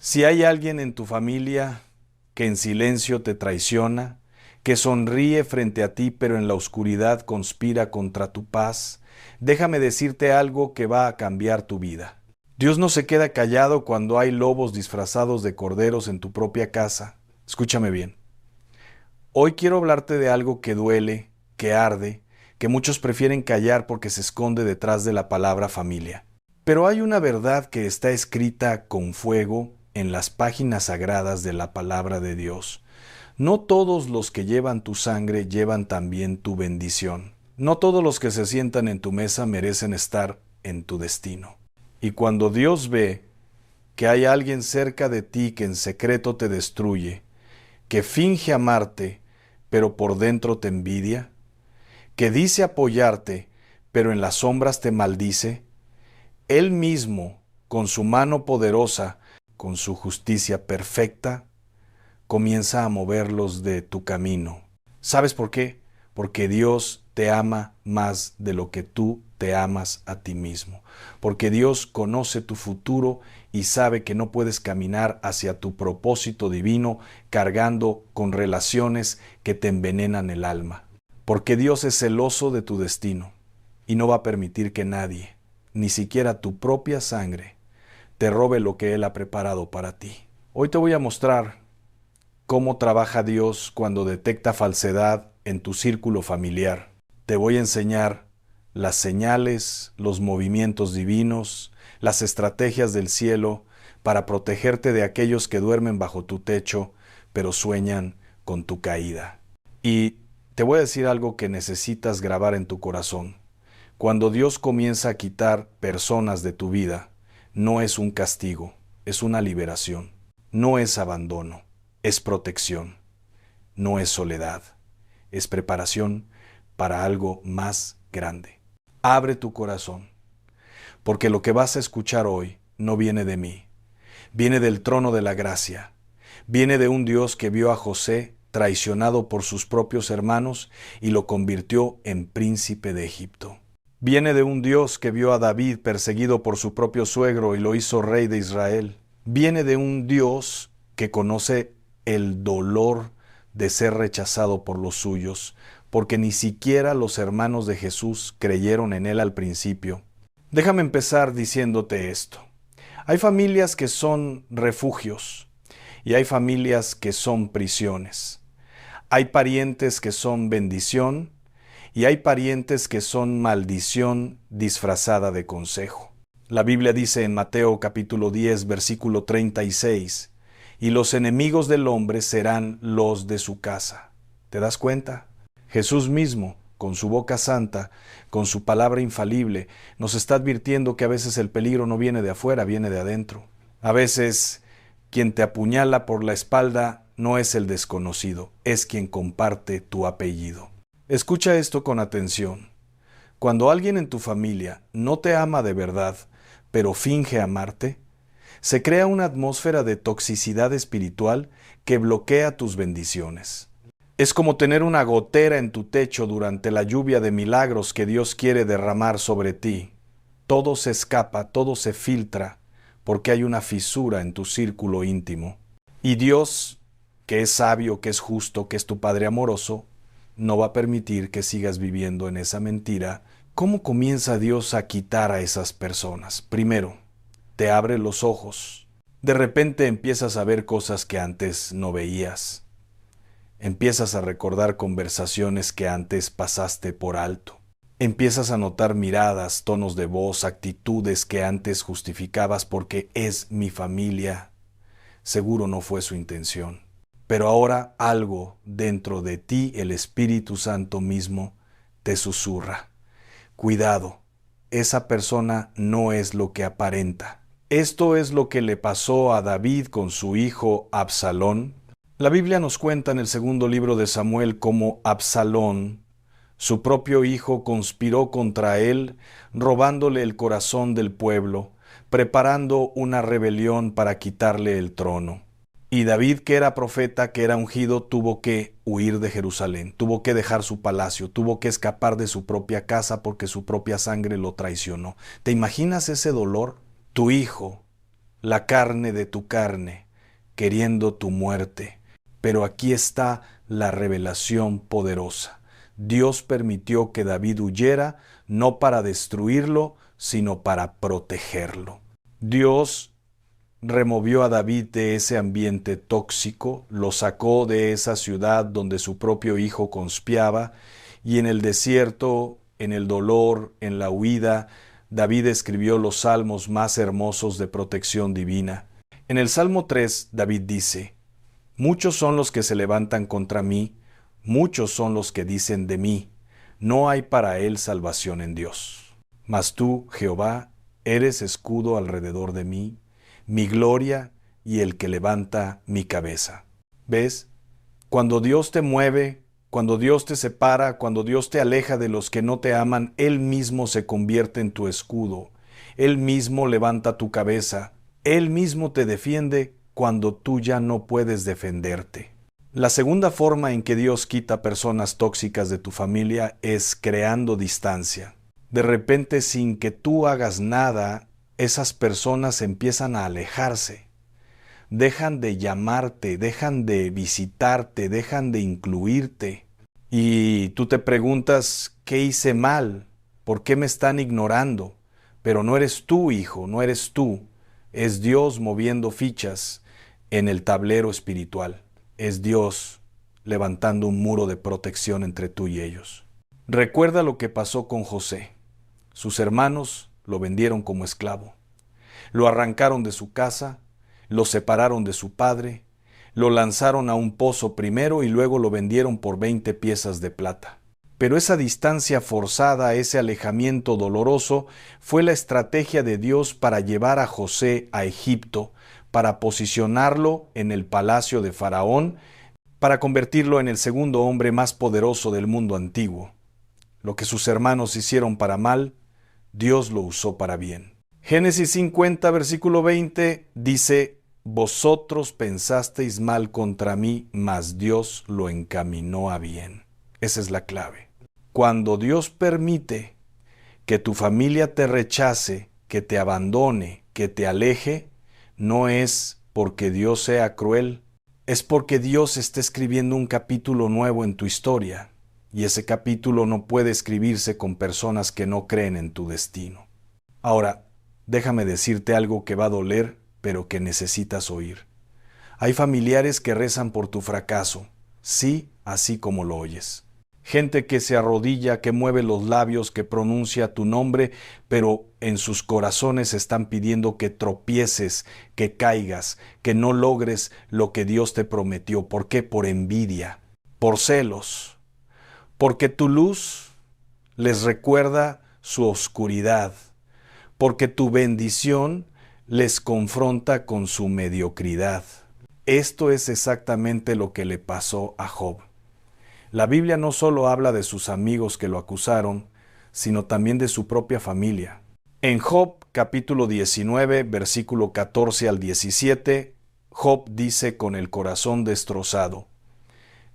Si hay alguien en tu familia que en silencio te traiciona, que sonríe frente a ti pero en la oscuridad conspira contra tu paz, déjame decirte algo que va a cambiar tu vida. Dios no se queda callado cuando hay lobos disfrazados de corderos en tu propia casa. Escúchame bien. Hoy quiero hablarte de algo que duele, que arde, que muchos prefieren callar porque se esconde detrás de la palabra familia. Pero hay una verdad que está escrita con fuego en las páginas sagradas de la palabra de Dios. No todos los que llevan tu sangre llevan también tu bendición. No todos los que se sientan en tu mesa merecen estar en tu destino. Y cuando Dios ve que hay alguien cerca de ti que en secreto te destruye, que finge amarte, pero por dentro te envidia, que dice apoyarte, pero en las sombras te maldice, Él mismo, con su mano poderosa, con su justicia perfecta, comienza a moverlos de tu camino. ¿Sabes por qué? Porque Dios te ama más de lo que tú te amas a ti mismo. Porque Dios conoce tu futuro y sabe que no puedes caminar hacia tu propósito divino cargando con relaciones que te envenenan el alma. Porque Dios es celoso de tu destino y no va a permitir que nadie, ni siquiera tu propia sangre, te robe lo que Él ha preparado para ti. Hoy te voy a mostrar cómo trabaja Dios cuando detecta falsedad en tu círculo familiar. Te voy a enseñar las señales, los movimientos divinos, las estrategias del cielo para protegerte de aquellos que duermen bajo tu techo, pero sueñan con tu caída. Y te voy a decir algo que necesitas grabar en tu corazón. Cuando Dios comienza a quitar personas de tu vida, no es un castigo, es una liberación. No es abandono, es protección. No es soledad, es preparación para algo más grande. Abre tu corazón, porque lo que vas a escuchar hoy no viene de mí, viene del trono de la gracia, viene de un Dios que vio a José traicionado por sus propios hermanos y lo convirtió en príncipe de Egipto. Viene de un Dios que vio a David perseguido por su propio suegro y lo hizo rey de Israel. Viene de un Dios que conoce el dolor de ser rechazado por los suyos, porque ni siquiera los hermanos de Jesús creyeron en él al principio. Déjame empezar diciéndote esto. Hay familias que son refugios y hay familias que son prisiones. Hay parientes que son bendición y hay parientes que son maldición disfrazada de consejo. La Biblia dice en Mateo capítulo 10, versículo 36, y los enemigos del hombre serán los de su casa. ¿Te das cuenta? Jesús mismo, con su boca santa, con su palabra infalible, nos está advirtiendo que a veces el peligro no viene de afuera, viene de adentro. A veces quien te apuñala por la espalda no es el desconocido, es quien comparte tu apellido. Escucha esto con atención. Cuando alguien en tu familia no te ama de verdad, pero finge amarte, se crea una atmósfera de toxicidad espiritual que bloquea tus bendiciones. Es como tener una gotera en tu techo durante la lluvia de milagros que Dios quiere derramar sobre ti. Todo se escapa, todo se filtra, porque hay una fisura en tu círculo íntimo. Y Dios, que es sabio, que es justo, que es tu Padre amoroso, no va a permitir que sigas viviendo en esa mentira. ¿Cómo comienza Dios a quitar a esas personas? Primero, te abre los ojos. De repente empiezas a ver cosas que antes no veías. Empiezas a recordar conversaciones que antes pasaste por alto. Empiezas a notar miradas, tonos de voz, actitudes que antes justificabas porque es mi familia. Seguro no fue su intención. Pero ahora algo dentro de ti, el Espíritu Santo mismo, te susurra. Cuidado, esa persona no es lo que aparenta. Esto es lo que le pasó a David con su hijo Absalón. La Biblia nos cuenta en el segundo libro de Samuel cómo Absalón, su propio hijo, conspiró contra él, robándole el corazón del pueblo, preparando una rebelión para quitarle el trono. Y David, que era profeta, que era ungido, tuvo que huir de Jerusalén, tuvo que dejar su palacio, tuvo que escapar de su propia casa porque su propia sangre lo traicionó. ¿Te imaginas ese dolor? Tu hijo, la carne de tu carne, queriendo tu muerte. Pero aquí está la revelación poderosa. Dios permitió que David huyera, no para destruirlo, sino para protegerlo. Dios removió a David de ese ambiente tóxico, lo sacó de esa ciudad donde su propio hijo conspiaba, y en el desierto, en el dolor, en la huida, David escribió los salmos más hermosos de protección divina. En el Salmo 3, David dice: muchos son los que se levantan contra mí, muchos son los que dicen de mí, no hay para él salvación en Dios. Mas tú, Jehová, eres escudo alrededor de mí, mi gloria y el que levanta mi cabeza. ¿Ves? Cuando Dios te mueve, cuando Dios te separa, cuando Dios te aleja de los que no te aman, Él mismo se convierte en tu escudo. Él mismo levanta tu cabeza. Él mismo te defiende cuando tú ya no puedes defenderte. La segunda forma en que Dios quita personas tóxicas de tu familia es creando distancia. De repente, sin que tú hagas nada, esas personas empiezan a alejarse. Dejan de llamarte, dejan de visitarte, dejan de incluirte. Y tú te preguntas, ¿qué hice mal? ¿Por qué me están ignorando? Pero no eres tú, hijo, no eres tú. Es Dios moviendo fichas en el tablero espiritual. Es Dios levantando un muro de protección entre tú y ellos. Recuerda lo que pasó con José. Sus hermanos lo vendieron como esclavo. Lo arrancaron de su casa, lo separaron de su padre, lo lanzaron a un pozo primero y luego lo vendieron por 20 piezas de plata. Pero esa distancia forzada, ese alejamiento doloroso, fue la estrategia de Dios para llevar a José a Egipto, para posicionarlo en el palacio de Faraón, para convertirlo en el segundo hombre más poderoso del mundo antiguo. Lo que sus hermanos hicieron para mal, Dios lo usó para bien. Génesis 50, versículo 20, dice: vosotros pensasteis mal contra mí, mas Dios lo encaminó a bien. Esa es la clave. Cuando Dios permite que tu familia te rechace, que te abandone, que te aleje, no es porque Dios sea cruel, es porque Dios está escribiendo un capítulo nuevo en tu historia, y ese capítulo no puede escribirse con personas que no creen en tu destino. Ahora, déjame decirte algo que va a doler, pero que necesitas oír. Hay familiares que rezan por tu fracaso, sí, así como lo oyes. Gente que se arrodilla, que mueve los labios, que pronuncia tu nombre, pero en sus corazones están pidiendo que tropieces, que caigas, que no logres lo que Dios te prometió. ¿Por qué? Por envidia, por celos, porque tu luz les recuerda su oscuridad, porque tu bendición les confronta con su mediocridad. Esto es exactamente lo que le pasó a Job. La Biblia no solo habla de sus amigos que lo acusaron, sino también de su propia familia. En Job capítulo 19, versículo 14 al 17, Job dice con el corazón destrozado: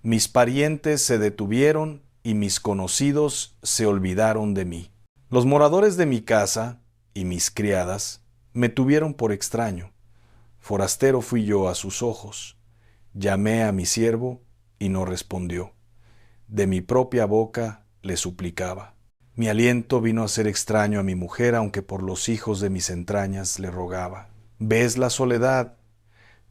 mis parientes se detuvieron y mis conocidos se olvidaron de mí. Los moradores de mi casa y mis criadas me tuvieron por extraño. Forastero fui yo a sus ojos. Llamé a mi siervo y no respondió. De mi propia boca le suplicaba. Mi aliento vino a ser extraño a mi mujer, aunque por los hijos de mis entrañas le rogaba. ¿Ves la soledad?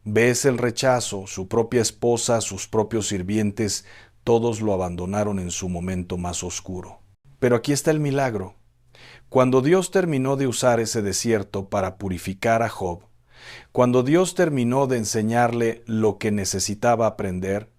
¿Ves el rechazo? Su propia esposa, sus propios sirvientes, todos lo abandonaron en su momento más oscuro. Pero aquí está el milagro. Cuando Dios terminó de usar ese desierto para purificar a Job, cuando Dios terminó de enseñarle lo que necesitaba aprender,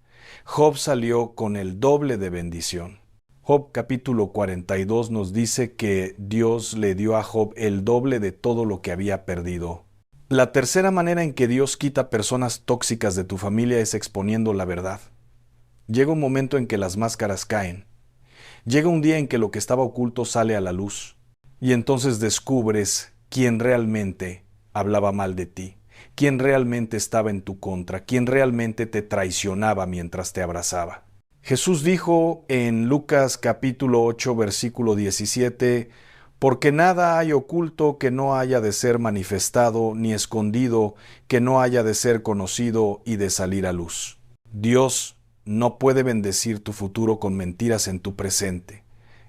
Job salió con el doble de bendición. Job capítulo 42 nos dice que Dios le dio a Job el doble de todo lo que había perdido. La tercera manera en que Dios quita personas tóxicas de tu familia es exponiendo la verdad. Llega un momento en que las máscaras caen. Llega un día en que lo que estaba oculto sale a la luz. Y entonces descubres quién realmente hablaba mal de ti, quién realmente estaba en tu contra, quién realmente te traicionaba mientras te abrazaba. Jesús dijo en Lucas capítulo 8, versículo 17, Porque nada hay oculto que no haya de ser manifestado, ni escondido que no haya de ser conocido y de salir a luz. Dios no puede bendecir tu futuro con mentiras en tu presente.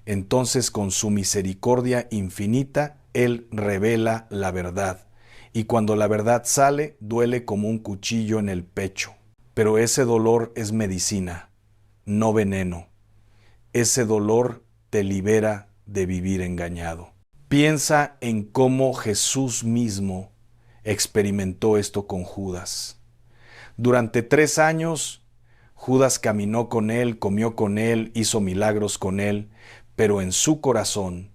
Entonces, con su misericordia infinita, Él revela la verdad. Y cuando la verdad sale, duele como un cuchillo en el pecho. Pero ese dolor es medicina, no veneno. Ese dolor te libera de vivir engañado. Piensa en cómo Jesús mismo experimentó esto con Judas. Durante 3 años, Judas caminó con él, comió con él, hizo milagros con él, pero en su corazón,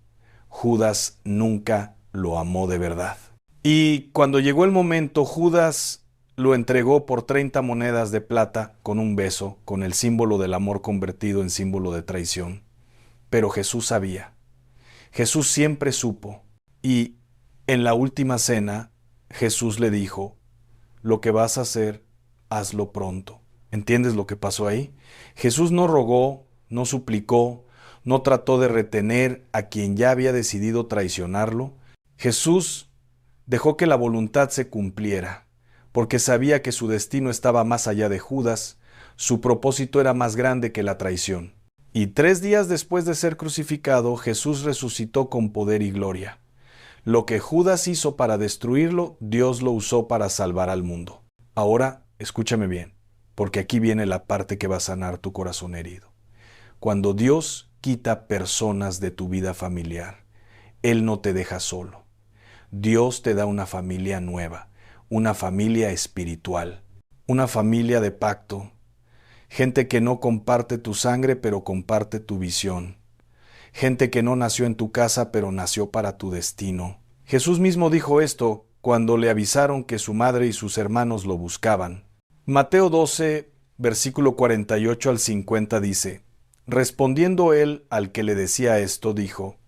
Judas nunca lo amó de verdad. Y cuando llegó el momento, Judas lo entregó por 30 monedas de plata con un beso, con el símbolo del amor convertido en símbolo de traición. Pero Jesús sabía. Jesús siempre supo. Y en la última cena, Jesús le dijo, lo que vas a hacer, hazlo pronto. ¿Entiendes lo que pasó ahí? Jesús no rogó, no suplicó, no trató de retener a quien ya había decidido traicionarlo. Jesús dejó que la voluntad se cumpliera, porque sabía que su destino estaba más allá de Judas, su propósito era más grande que la traición. Y 3 días después de ser crucificado, Jesús resucitó con poder y gloria. Lo que Judas hizo para destruirlo, Dios lo usó para salvar al mundo. Ahora, escúchame bien, porque aquí viene la parte que va a sanar tu corazón herido. Cuando Dios quita personas de tu vida familiar, Él no te deja solo. Dios te da una familia nueva, una familia espiritual, una familia de pacto, gente que no comparte tu sangre, pero comparte tu visión, gente que no nació en tu casa, pero nació para tu destino. Jesús mismo dijo esto cuando le avisaron que su madre y sus hermanos lo buscaban. Mateo 12, versículo 48 al 50 dice, respondiendo él al que le decía esto, dijo,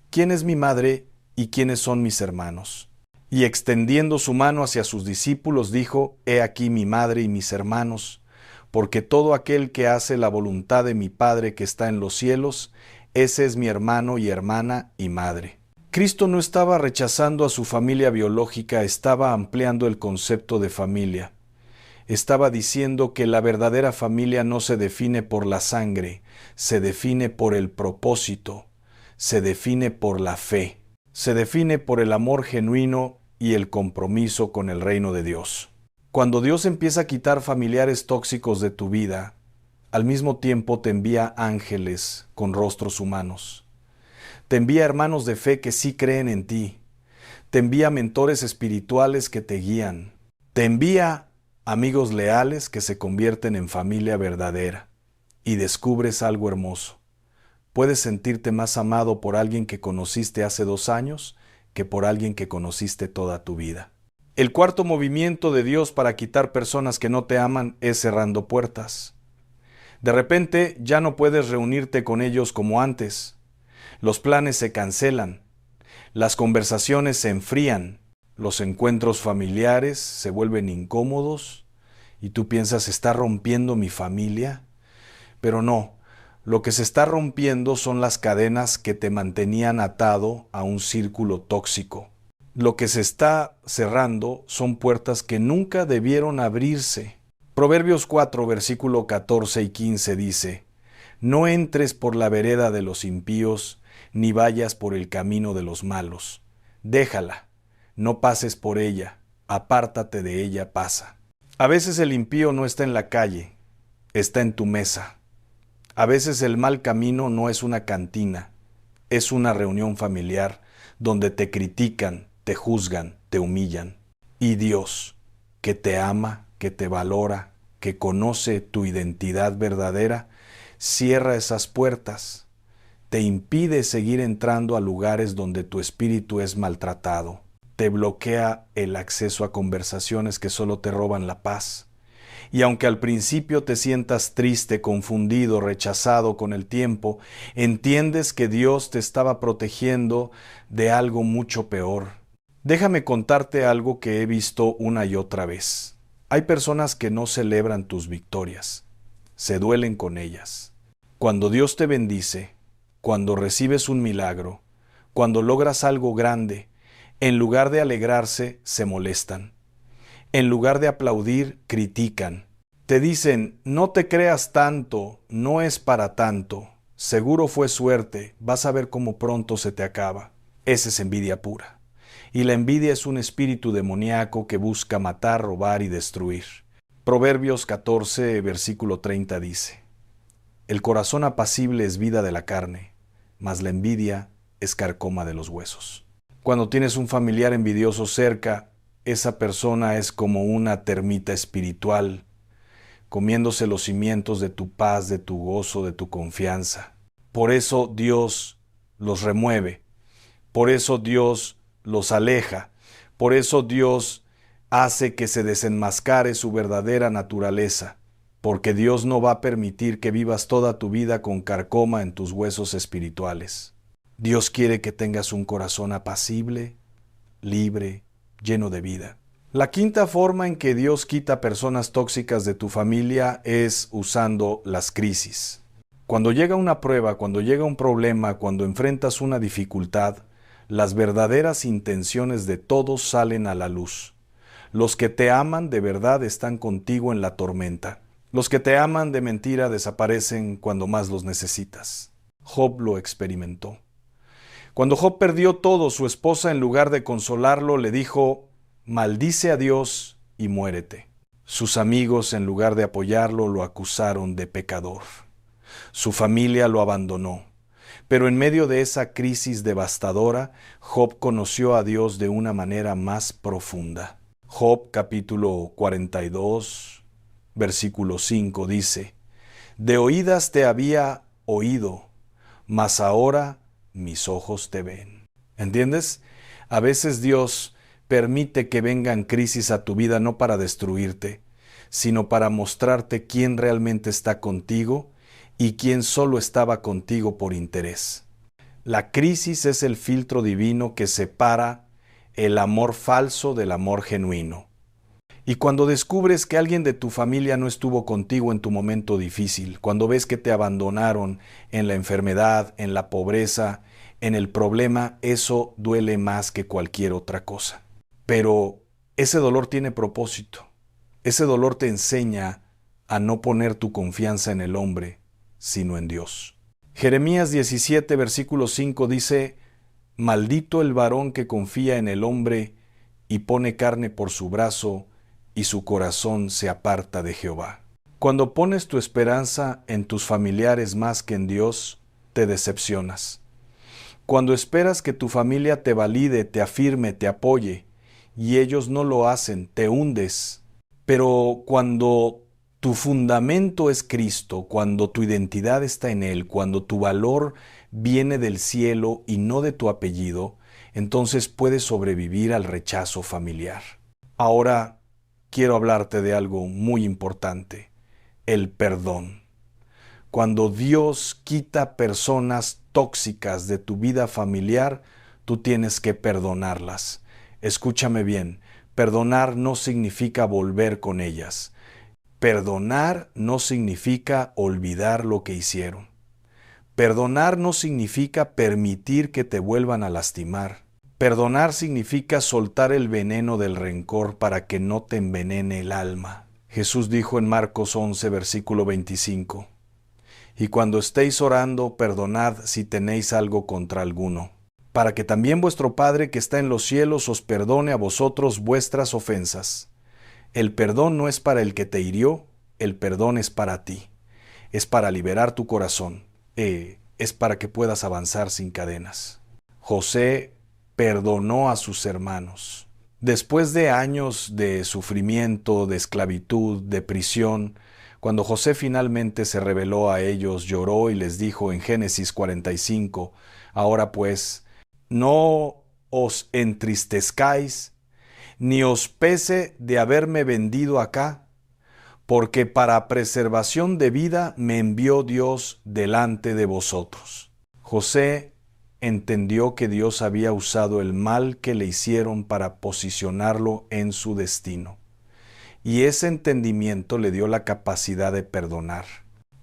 ¿quién es mi madre y quiénes son mis hermanos? Y extendiendo su mano hacia sus discípulos, dijo, he aquí mi madre y mis hermanos, porque todo aquel que hace la voluntad de mi Padre que está en los cielos, ese es mi hermano y hermana y madre. Cristo no estaba rechazando a su familia biológica, estaba ampliando el concepto de familia. Estaba diciendo que la verdadera familia no se define por la sangre, se define por el propósito, se define por la fe, se define por el amor genuino y el compromiso con el reino de Dios. Cuando Dios empieza a quitar familiares tóxicos de tu vida, al mismo tiempo te envía ángeles con rostros humanos. Te envía hermanos de fe que sí creen en ti. Te envía mentores espirituales que te guían. Te envía amigos leales que se convierten en familia verdadera. Y descubres algo hermoso. Puedes sentirte más amado por alguien que conociste hace 2 años que por alguien que conociste toda tu vida. El cuarto movimiento de Dios para quitar personas que no te aman es cerrando puertas. De repente ya no puedes reunirte con ellos como antes. Los planes se cancelan. Las conversaciones se enfrían. Los encuentros familiares se vuelven incómodos. Y tú piensas, ¿está rompiendo mi familia? Pero no. Lo que se está rompiendo son las cadenas que te mantenían atado a un círculo tóxico. Lo que se está cerrando son puertas que nunca debieron abrirse. Proverbios 4, versículo 14 y 15 dice, no entres por la vereda de los impíos, ni vayas por el camino de los malos. Déjala, no pases por ella, apártate de ella, pasa. A veces el impío no está en la calle, está en tu mesa. A veces el mal camino no es una cantina, es una reunión familiar donde te critican, te juzgan, te humillan. Y Dios, que te ama, que te valora, que conoce tu identidad verdadera, cierra esas puertas, te impide seguir entrando a lugares donde tu espíritu es maltratado, te bloquea el acceso a conversaciones que solo te roban la paz. Y aunque al principio te sientas triste, confundido, rechazado con el tiempo, entiendes que Dios te estaba protegiendo de algo mucho peor. Déjame contarte algo que he visto una y otra vez. Hay personas que no celebran tus victorias, se duelen con ellas. Cuando Dios te bendice, cuando recibes un milagro, Cuando logras algo grande, en lugar de alegrarse, se molestan. En lugar de aplaudir, critican. Te dicen, no te creas tanto, no es para tanto. Seguro fue suerte, vas a ver cómo pronto se te acaba. Esa es envidia pura. Y la envidia es un espíritu demoníaco que busca matar, robar y destruir. Proverbios 14, versículo 30 dice, el corazón apacible es vida de la carne, mas la envidia es carcoma de los huesos. Cuando tienes un familiar envidioso cerca, esa persona es como una termita espiritual, comiéndose los cimientos de tu paz, de tu gozo, de tu confianza. Por eso Dios los remueve, por eso Dios los aleja, por eso Dios hace que se desenmascare su verdadera naturaleza, porque Dios no va a permitir que vivas toda tu vida con carcoma en tus huesos espirituales. Dios quiere que tengas un corazón apacible, libre, lleno de vida. La quinta forma en que Dios quita personas tóxicas de tu familia es usando las crisis. Cuando llega una prueba, cuando llega un problema, cuando enfrentas una dificultad, las verdaderas intenciones de todos salen a la luz. Los que te aman de verdad están contigo en la tormenta. Los que te aman de mentira desaparecen cuando más los necesitas. Job lo experimentó. Cuando Job perdió todo, su esposa, en lugar de consolarlo, le dijo, maldice a Dios y muérete. Sus amigos, en lugar de apoyarlo, lo acusaron de pecador. Su familia lo abandonó. Pero en medio de esa crisis devastadora, Job conoció a Dios de una manera más profunda. Job capítulo 42, versículo 5 dice, de oídas te había oído, mas ahora mis ojos te ven. ¿Entiendes? A veces Dios permite que vengan crisis a tu vida no para destruirte, sino para mostrarte quién realmente está contigo y quién solo estaba contigo por interés. La crisis es el filtro divino que separa el amor falso del amor genuino. Y cuando descubres que alguien de tu familia no estuvo contigo en tu momento difícil, cuando ves que te abandonaron en la enfermedad, en la pobreza, en el problema, eso duele más que cualquier otra cosa. Pero ese dolor tiene propósito. Ese dolor te enseña a no poner tu confianza en el hombre, sino en Dios. Jeremías 17, versículo 5 dice, maldito el varón que confía en el hombre y pone carne por su brazo, y su corazón se aparta de Jehová. Cuando pones tu esperanza en tus familiares más que en Dios, te decepcionas. Cuando esperas que tu familia te valide, te afirme, te apoye, y ellos no lo hacen, te hundes. Pero cuando tu fundamento es Cristo, cuando tu identidad está en Él, cuando tu valor viene del cielo y no de tu apellido, entonces puedes sobrevivir al rechazo familiar. Ahora, quiero hablarte de algo muy importante, el perdón. Cuando Dios quita personas tóxicas de tu vida familiar, tú tienes que perdonarlas. Escúchame bien, perdonar no significa volver con ellas. Perdonar no significa olvidar lo que hicieron. Perdonar no significa permitir que te vuelvan a lastimar. Perdonar significa soltar el veneno del rencor para que no te envenene el alma. Jesús dijo en Marcos 11, versículo 25, y cuando estéis orando, perdonad si tenéis algo contra alguno, para que también vuestro Padre que está en los cielos os perdone a vosotros vuestras ofensas. El perdón no es para el que te hirió, el perdón es para ti. Es para liberar tu corazón. Es para que puedas avanzar sin cadenas. José perdonó a sus hermanos. Después de años de sufrimiento, de esclavitud, de prisión, cuando José finalmente se reveló a ellos, lloró y les dijo en Génesis 45, ahora pues, no os entristezcáis, ni os pese de haberme vendido acá, porque para preservación de vida me envió Dios delante de vosotros. José entendió que Dios había usado el mal que le hicieron para posicionarlo en su destino. Y ese entendimiento le dio la capacidad de perdonar.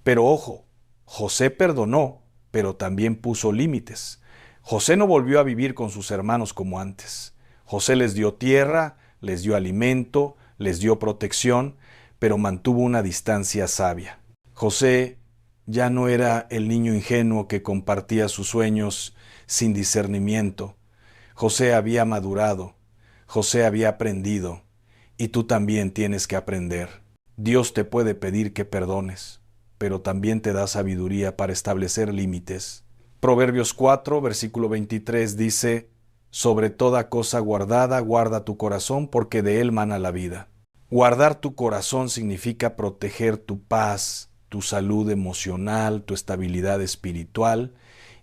Pero ojo, José perdonó, pero también puso límites. José no volvió a vivir con sus hermanos como antes. José les dio tierra, les dio alimento, les dio protección, pero mantuvo una distancia sabia. José ya no era el niño ingenuo que compartía sus sueños sin discernimiento. José había madurado, José había aprendido, y tú también tienes que aprender. Dios te puede pedir que perdones, pero también te da sabiduría para establecer límites. Proverbios 4, versículo 23 dice, sobre toda cosa guardada, guarda tu corazón, porque de él mana la vida. Guardar tu corazón significa proteger tu paz, tu salud emocional, tu estabilidad espiritual,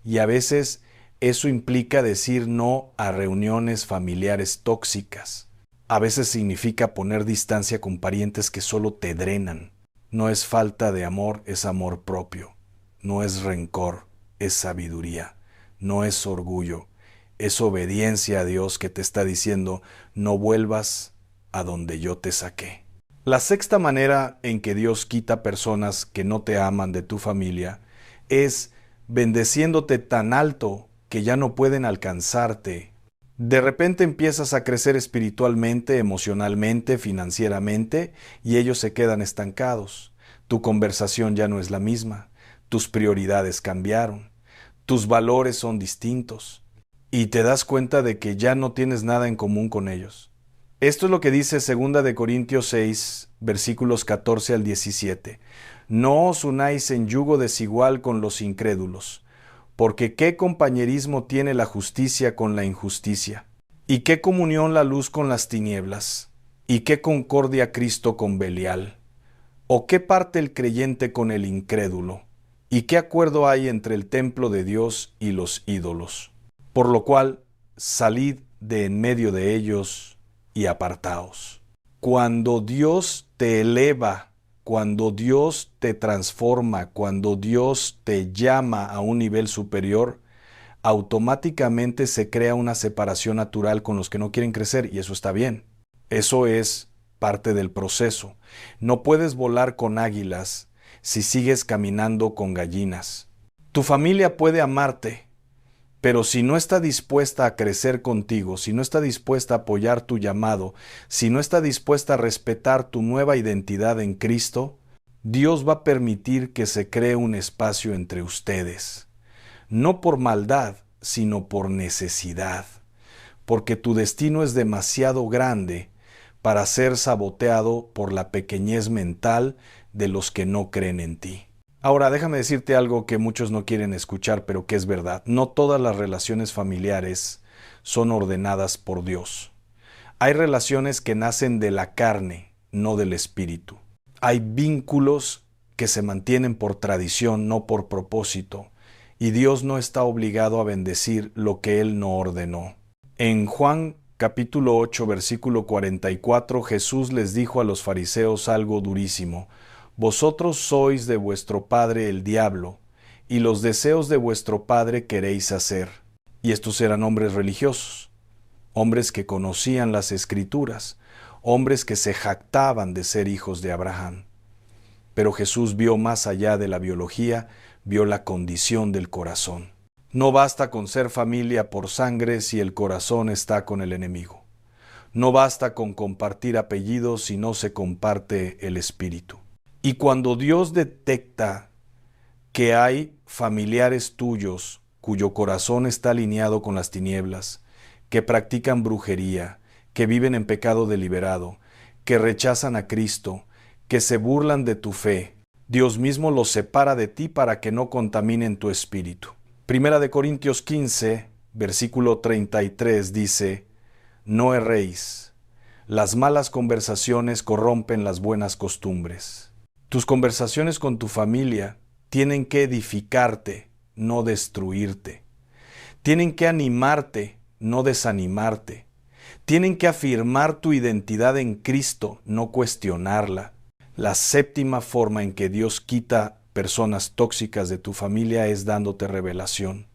y a veces eso implica decir no a reuniones familiares tóxicas. A veces significa poner distancia con parientes que solo te drenan. No es falta de amor, es amor propio. No es rencor, es sabiduría. No es orgullo, es obediencia a Dios que te está diciendo, no vuelvas a donde yo te saqué. La sexta manera en que Dios quita personas que no te aman de tu familia es bendeciéndote tan alto que ya no pueden alcanzarte. De repente empiezas a crecer espiritualmente, emocionalmente, financieramente, y ellos se quedan estancados. Tu conversación ya no es la misma, tus prioridades cambiaron, tus valores son distintos, y te das cuenta de que ya no tienes nada en común con ellos. Esto es lo que dice 2 de Corintios 6, versículos 14 al 17. No os unáis en yugo desigual con los incrédulos, porque ¿qué compañerismo tiene la justicia con la injusticia? ¿Y qué comunión la luz con las tinieblas? ¿Y qué concordia Cristo con Belial? ¿O qué parte el creyente con el incrédulo? ¿Y qué acuerdo hay entre el templo de Dios y los ídolos? Por lo cual, salid de en medio de ellos y apartaos. Cuando Dios te eleva, cuando Dios te transforma, cuando Dios te llama a un nivel superior, automáticamente se crea una separación natural con los que no quieren crecer, y eso está bien. Eso es parte del proceso. No puedes volar con águilas si sigues caminando con gallinas. Tu familia puede amarte, pero si no está dispuesta a crecer contigo, si no está dispuesta a apoyar tu llamado, si no está dispuesta a respetar tu nueva identidad en Cristo, Dios va a permitir que se cree un espacio entre ustedes. No por maldad, sino por necesidad, porque tu destino es demasiado grande para ser saboteado por la pequeñez mental de los que no creen en ti. Ahora, déjame decirte algo que muchos no quieren escuchar, pero que es verdad. No todas las relaciones familiares son ordenadas por Dios. Hay relaciones que nacen de la carne, no del espíritu. Hay vínculos que se mantienen por tradición, no por propósito. Y Dios no está obligado a bendecir lo que Él no ordenó. En Juan capítulo 8, versículo 44, Jesús les dijo a los fariseos algo durísimo. Vosotros sois de vuestro padre el diablo, y los deseos de vuestro padre queréis hacer. Y estos eran hombres religiosos, hombres que conocían las Escrituras, hombres que se jactaban de ser hijos de Abraham. Pero Jesús vio más allá de la biología, vio la condición del corazón. No basta con ser familia por sangre si el corazón está con el enemigo. No basta con compartir apellidos si no se comparte el espíritu. Y cuando Dios detecta que hay familiares tuyos cuyo corazón está alineado con las tinieblas, que practican brujería, que viven en pecado deliberado, que rechazan a Cristo, que se burlan de tu fe, Dios mismo los separa de ti para que no contaminen tu espíritu. Primera de Corintios 15, versículo 33 dice, no erréis, las malas conversaciones corrompen las buenas costumbres. Tus conversaciones con tu familia tienen que edificarte, no destruirte. Tienen que animarte, no desanimarte. Tienen que afirmar tu identidad en Cristo, no cuestionarla. La séptima forma en que Dios quita personas tóxicas de tu familia es dándote revelación.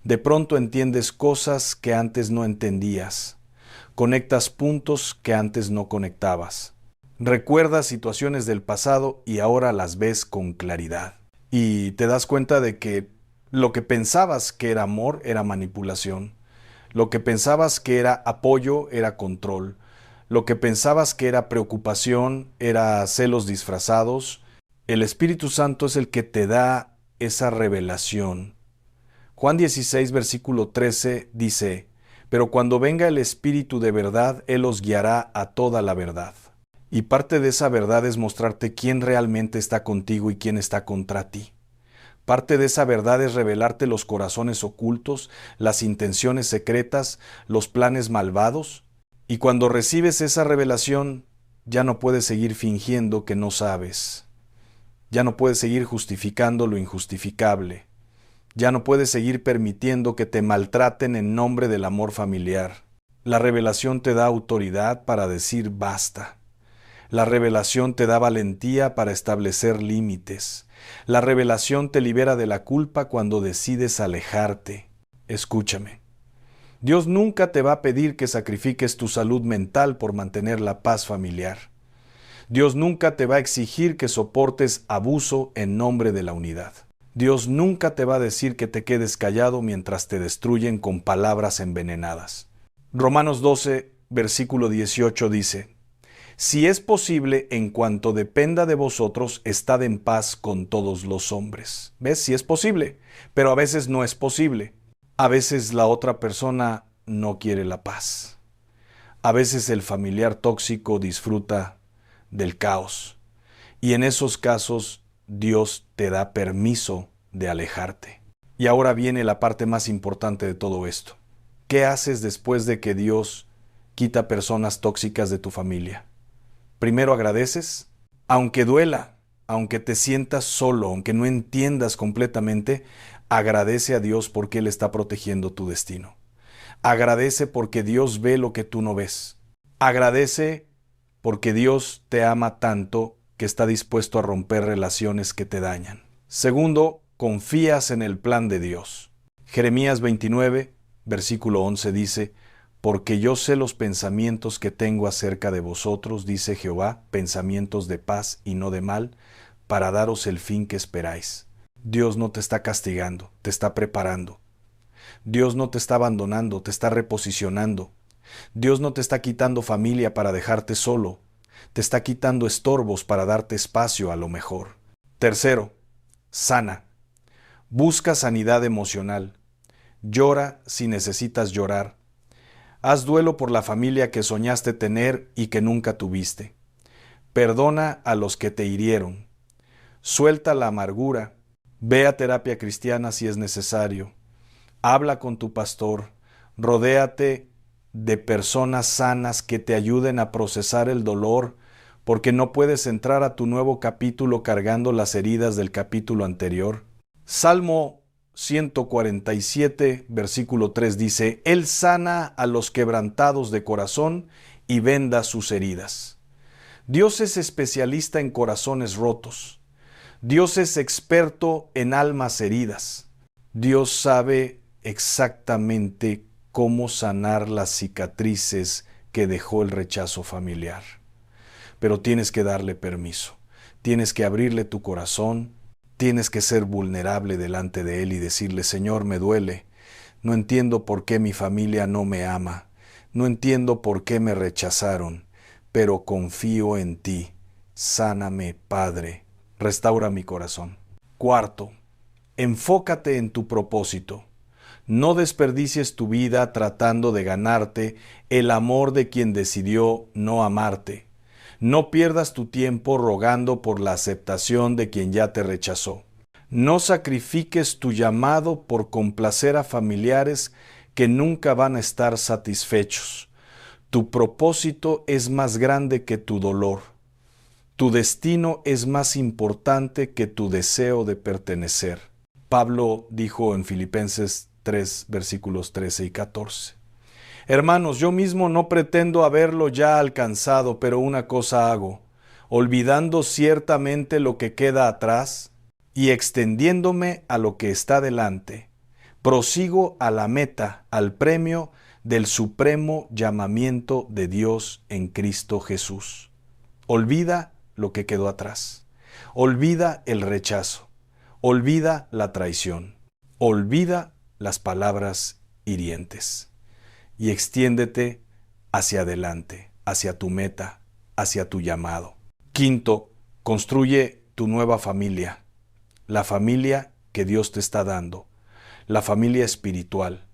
De pronto entiendes cosas que antes no entendías. Conectas puntos que antes no conectabas. Recuerdas situaciones del pasado y ahora las ves con claridad. Y te das cuenta de que Lo que pensabas que era amor era manipulación. Lo que pensabas que era apoyo era control. Lo que pensabas que era preocupación era celos disfrazados. El Espíritu Santo es el que te da esa revelación. Juan 16, versículo 13 dice, pero cuando venga el Espíritu de verdad, Él os guiará a toda la verdad. Y parte de esa verdad es mostrarte quién realmente está contigo y quién está contra ti. Parte de esa verdad es revelarte los corazones ocultos, las intenciones secretas, los planes malvados. Y cuando recibes esa revelación, ya no puedes seguir fingiendo que no sabes. Ya no puedes seguir justificando lo injustificable. Ya no puedes seguir permitiendo que te maltraten en nombre del amor familiar. La revelación te da autoridad para decir basta. La revelación te da valentía para establecer límites. La revelación te libera de la culpa cuando decides alejarte. Escúchame. Dios nunca te va a pedir que sacrifiques tu salud mental por mantener la paz familiar. Dios nunca te va a exigir que soportes abuso en nombre de la unidad. Dios nunca te va a decir que te quedes callado mientras te destruyen con palabras envenenadas. Romanos 12, versículo 18 dice, si es posible, en cuanto dependa de vosotros, estad en paz con todos los hombres. ¿Ves? Si es posible, pero a veces no es posible. A veces la otra persona no quiere la paz. A veces el familiar tóxico disfruta del caos. Y en esos casos, Dios te da permiso de alejarte. Y ahora viene la parte más importante de todo esto. ¿Qué haces después de que Dios quita personas tóxicas de tu familia? Primero agradeces, aunque duela, aunque te sientas solo, aunque no entiendas completamente, agradece a Dios porque Él está protegiendo tu destino. Agradece porque Dios ve lo que tú no ves. Agradece porque Dios te ama tanto que está dispuesto a romper relaciones que te dañan. Segundo, confías en el plan de Dios. Jeremías 29, versículo 11 dice, porque yo sé los pensamientos que tengo acerca de vosotros, dice Jehová, pensamientos de paz y no de mal, para daros el fin que esperáis. Dios no te está castigando, te está preparando. Dios no te está abandonando, te está reposicionando. Dios no te está quitando familia para dejarte solo, te está quitando estorbos para darte espacio a lo mejor. Tercero, sana. Busca sanidad emocional. Llora si necesitas llorar. Haz duelo por la familia que soñaste tener y que nunca tuviste. Perdona a los que te hirieron. Suelta la amargura. Ve a terapia cristiana si es necesario. Habla con tu pastor. Rodéate de personas sanas que te ayuden a procesar el dolor, porque no puedes entrar a tu nuevo capítulo cargando las heridas del capítulo anterior. Salmo 147, versículo 3 dice, Él sana a los quebrantados de corazón y venda sus heridas. Dios es especialista en corazones rotos. Dios es experto en almas heridas. Dios sabe exactamente cómo sanar las cicatrices que dejó el rechazo familiar. Pero tienes que darle permiso. Tienes que abrirle tu corazón. Tienes que ser vulnerable delante de Él y decirle, Señor, me duele. No entiendo por qué mi familia no me ama. No entiendo por qué me rechazaron, pero confío en ti. Sáname, Padre. Restaura mi corazón. Cuarto, enfócate en tu propósito. No desperdicies tu vida tratando de ganarte el amor de quien decidió no amarte. No pierdas tu tiempo rogando por la aceptación de quien ya te rechazó. No sacrifiques tu llamado por complacer a familiares que nunca van a estar satisfechos. Tu propósito es más grande que tu dolor. Tu destino es más importante que tu deseo de pertenecer. Pablo dijo en Filipenses 3, versículos 13 y 14. Hermanos, yo mismo no pretendo haberlo ya alcanzado, pero una cosa hago, olvidando ciertamente lo que queda atrás y extendiéndome a lo que está delante, prosigo a la meta, al premio del supremo llamamiento de Dios en Cristo Jesús. Olvida lo que quedó atrás. Olvida el rechazo. Olvida la traición. Olvida las palabras hirientes y extiéndete hacia adelante, hacia tu meta, hacia tu llamado. Quinto, construye tu nueva familia, la familia que Dios te está dando, la familia espiritual,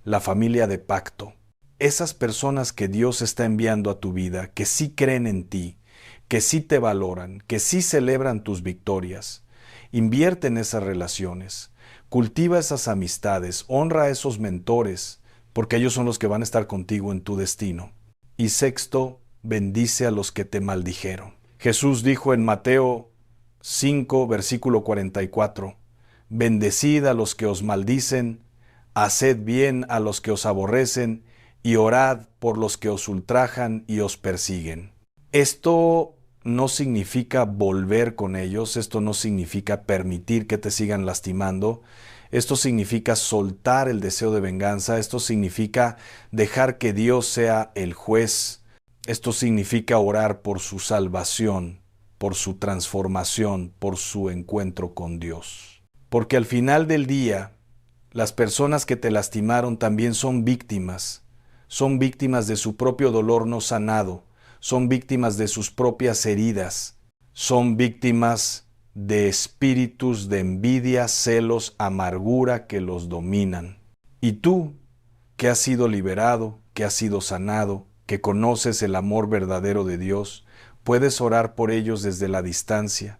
la familia de pacto. Esas personas que Dios está enviando a tu vida, que sí creen en ti, que sí te valoran, que sí celebran tus victorias. Invierte en esas relaciones, cultiva esas amistades, honra a esos mentores, porque ellos son los que van a estar contigo en tu destino. Y sexto, bendice a los que te maldijeron. Jesús dijo en Mateo 5, versículo 44, bendecid a los que os maldicen, haced bien a los que os aborrecen, y orad por los que os ultrajan y os persiguen. Esto no significa volver con ellos, esto no significa permitir que te sigan lastimando, esto significa soltar el deseo de venganza, esto significa dejar que Dios sea el juez, esto significa orar por su salvación, por su transformación, por su encuentro con Dios. Porque al final del día, las personas que te lastimaron también son víctimas de su propio dolor no sanado, son víctimas de sus propias heridas, son víctimas de espíritus de envidia, celos, amargura que los dominan. Y tú, que has sido liberado, que has sido sanado, que conoces el amor verdadero de Dios, puedes orar por ellos desde la distancia,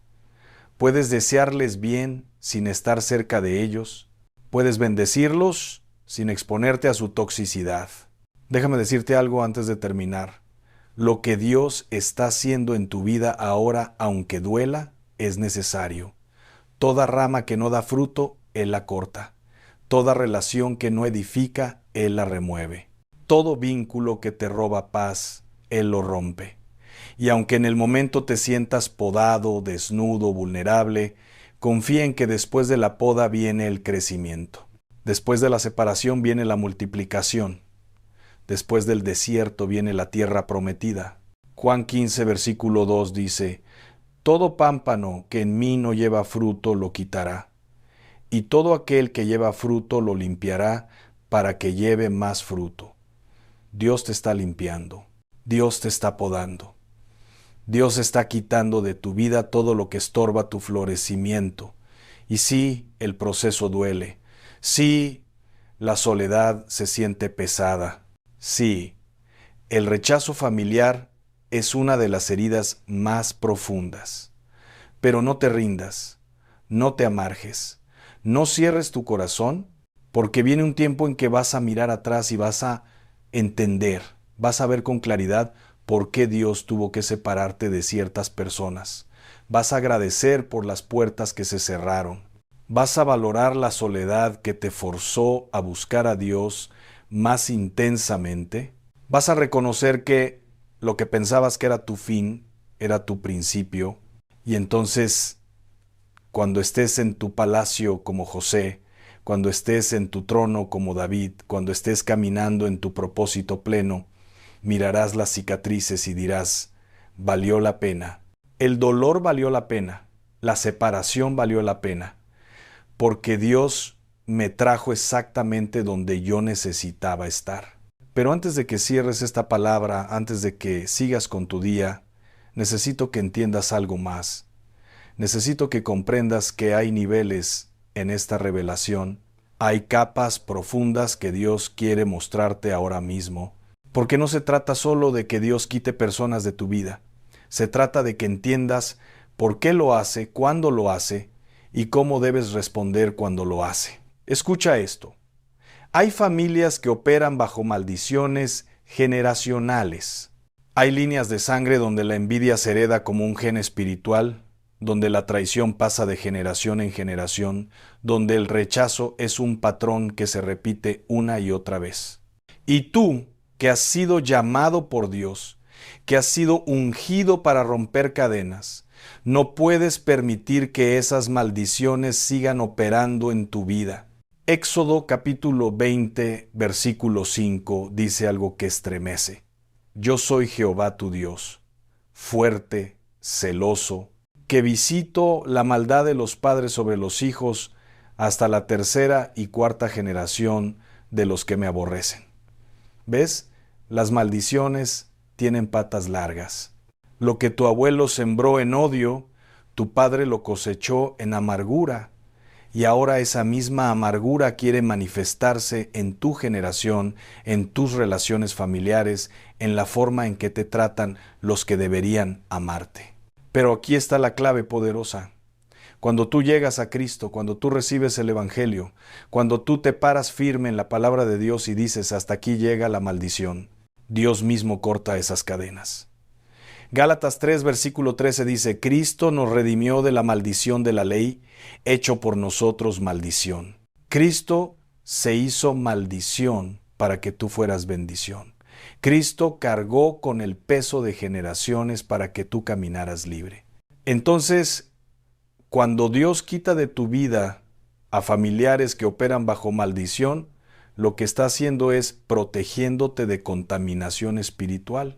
puedes desearles bien sin estar cerca de ellos, puedes bendecirlos sin exponerte a su toxicidad. Déjame decirte algo antes de terminar. Lo que Dios está haciendo en tu vida ahora, aunque duela, es necesario. Toda rama que no da fruto, Él la corta. Toda relación que no edifica, Él la remueve. Todo vínculo que te roba paz, Él lo rompe. Y aunque en el momento te sientas podado, desnudo, vulnerable, confía en que después de la poda viene el crecimiento. Después de la separación viene la multiplicación. Después del desierto viene la tierra prometida. Juan 15, versículo 2 dice, todo pámpano que en mí no lleva fruto lo quitará, y todo aquel que lleva fruto lo limpiará para que lleve más fruto. Dios te está limpiando, Dios te está podando, Dios está quitando de tu vida todo lo que estorba tu florecimiento. Y sí, el proceso duele, sí, la soledad se siente pesada, sí, el rechazo familiar es una de las heridas más profundas. Pero no te rindas, no te amargues, no cierres tu corazón, porque viene un tiempo en que vas a mirar atrás y vas a entender, vas a ver con claridad por qué Dios tuvo que separarte de ciertas personas. Vas a agradecer por las puertas que se cerraron. Vas a valorar la soledad que te forzó a buscar a Dios más intensamente. Vas a reconocer que lo que pensabas que era tu fin, era tu principio. Y entonces, cuando estés en tu palacio como José, cuando estés en tu trono como David, cuando estés caminando en tu propósito pleno, mirarás las cicatrices y dirás, valió la pena. El dolor valió la pena, la separación valió la pena, porque Dios me trajo exactamente donde yo necesitaba estar. Pero antes de que cierres esta palabra, antes de que sigas con tu día, necesito que entiendas algo más. Necesito que comprendas que hay niveles en esta revelación. Hay capas profundas que Dios quiere mostrarte ahora mismo. Porque no se trata solo de que Dios quite personas de tu vida. Se trata de que entiendas por qué lo hace, cuándo lo hace y cómo debes responder cuando lo hace. Escucha esto. Hay familias que operan bajo maldiciones generacionales. Hay líneas de sangre donde la envidia se hereda como un gen espiritual, donde la traición pasa de generación en generación, donde el rechazo es un patrón que se repite una y otra vez. Y tú, que has sido llamado por Dios, que has sido ungido para romper cadenas, no puedes permitir que esas maldiciones sigan operando en tu vida. Éxodo capítulo 20, versículo 5 dice algo que estremece. Yo soy Jehová tu Dios, fuerte, celoso, que visito la maldad de los padres sobre los hijos hasta la tercera y cuarta generación de los que me aborrecen. ¿Ves? Las maldiciones tienen patas largas. Lo que tu abuelo sembró en odio, tu padre lo cosechó en amargura, y ahora esa misma amargura quiere manifestarse en tu generación, en tus relaciones familiares, en la forma en que te tratan los que deberían amarte. Pero aquí está la clave poderosa. Cuando tú llegas a Cristo, cuando tú recibes el Evangelio, cuando tú te paras firme en la palabra de Dios y dices, hasta aquí llega la maldición, Dios mismo corta esas cadenas. Gálatas 3, versículo 13 dice, Cristo nos redimió de la maldición de la ley, hecho por nosotros maldición. Cristo se hizo maldición para que tú fueras bendición. Cristo cargó con el peso de generaciones para que tú caminaras libre. Entonces, cuando Dios quita de tu vida a familiares que operan bajo maldición, lo que está haciendo es protegiéndote de contaminación espiritual.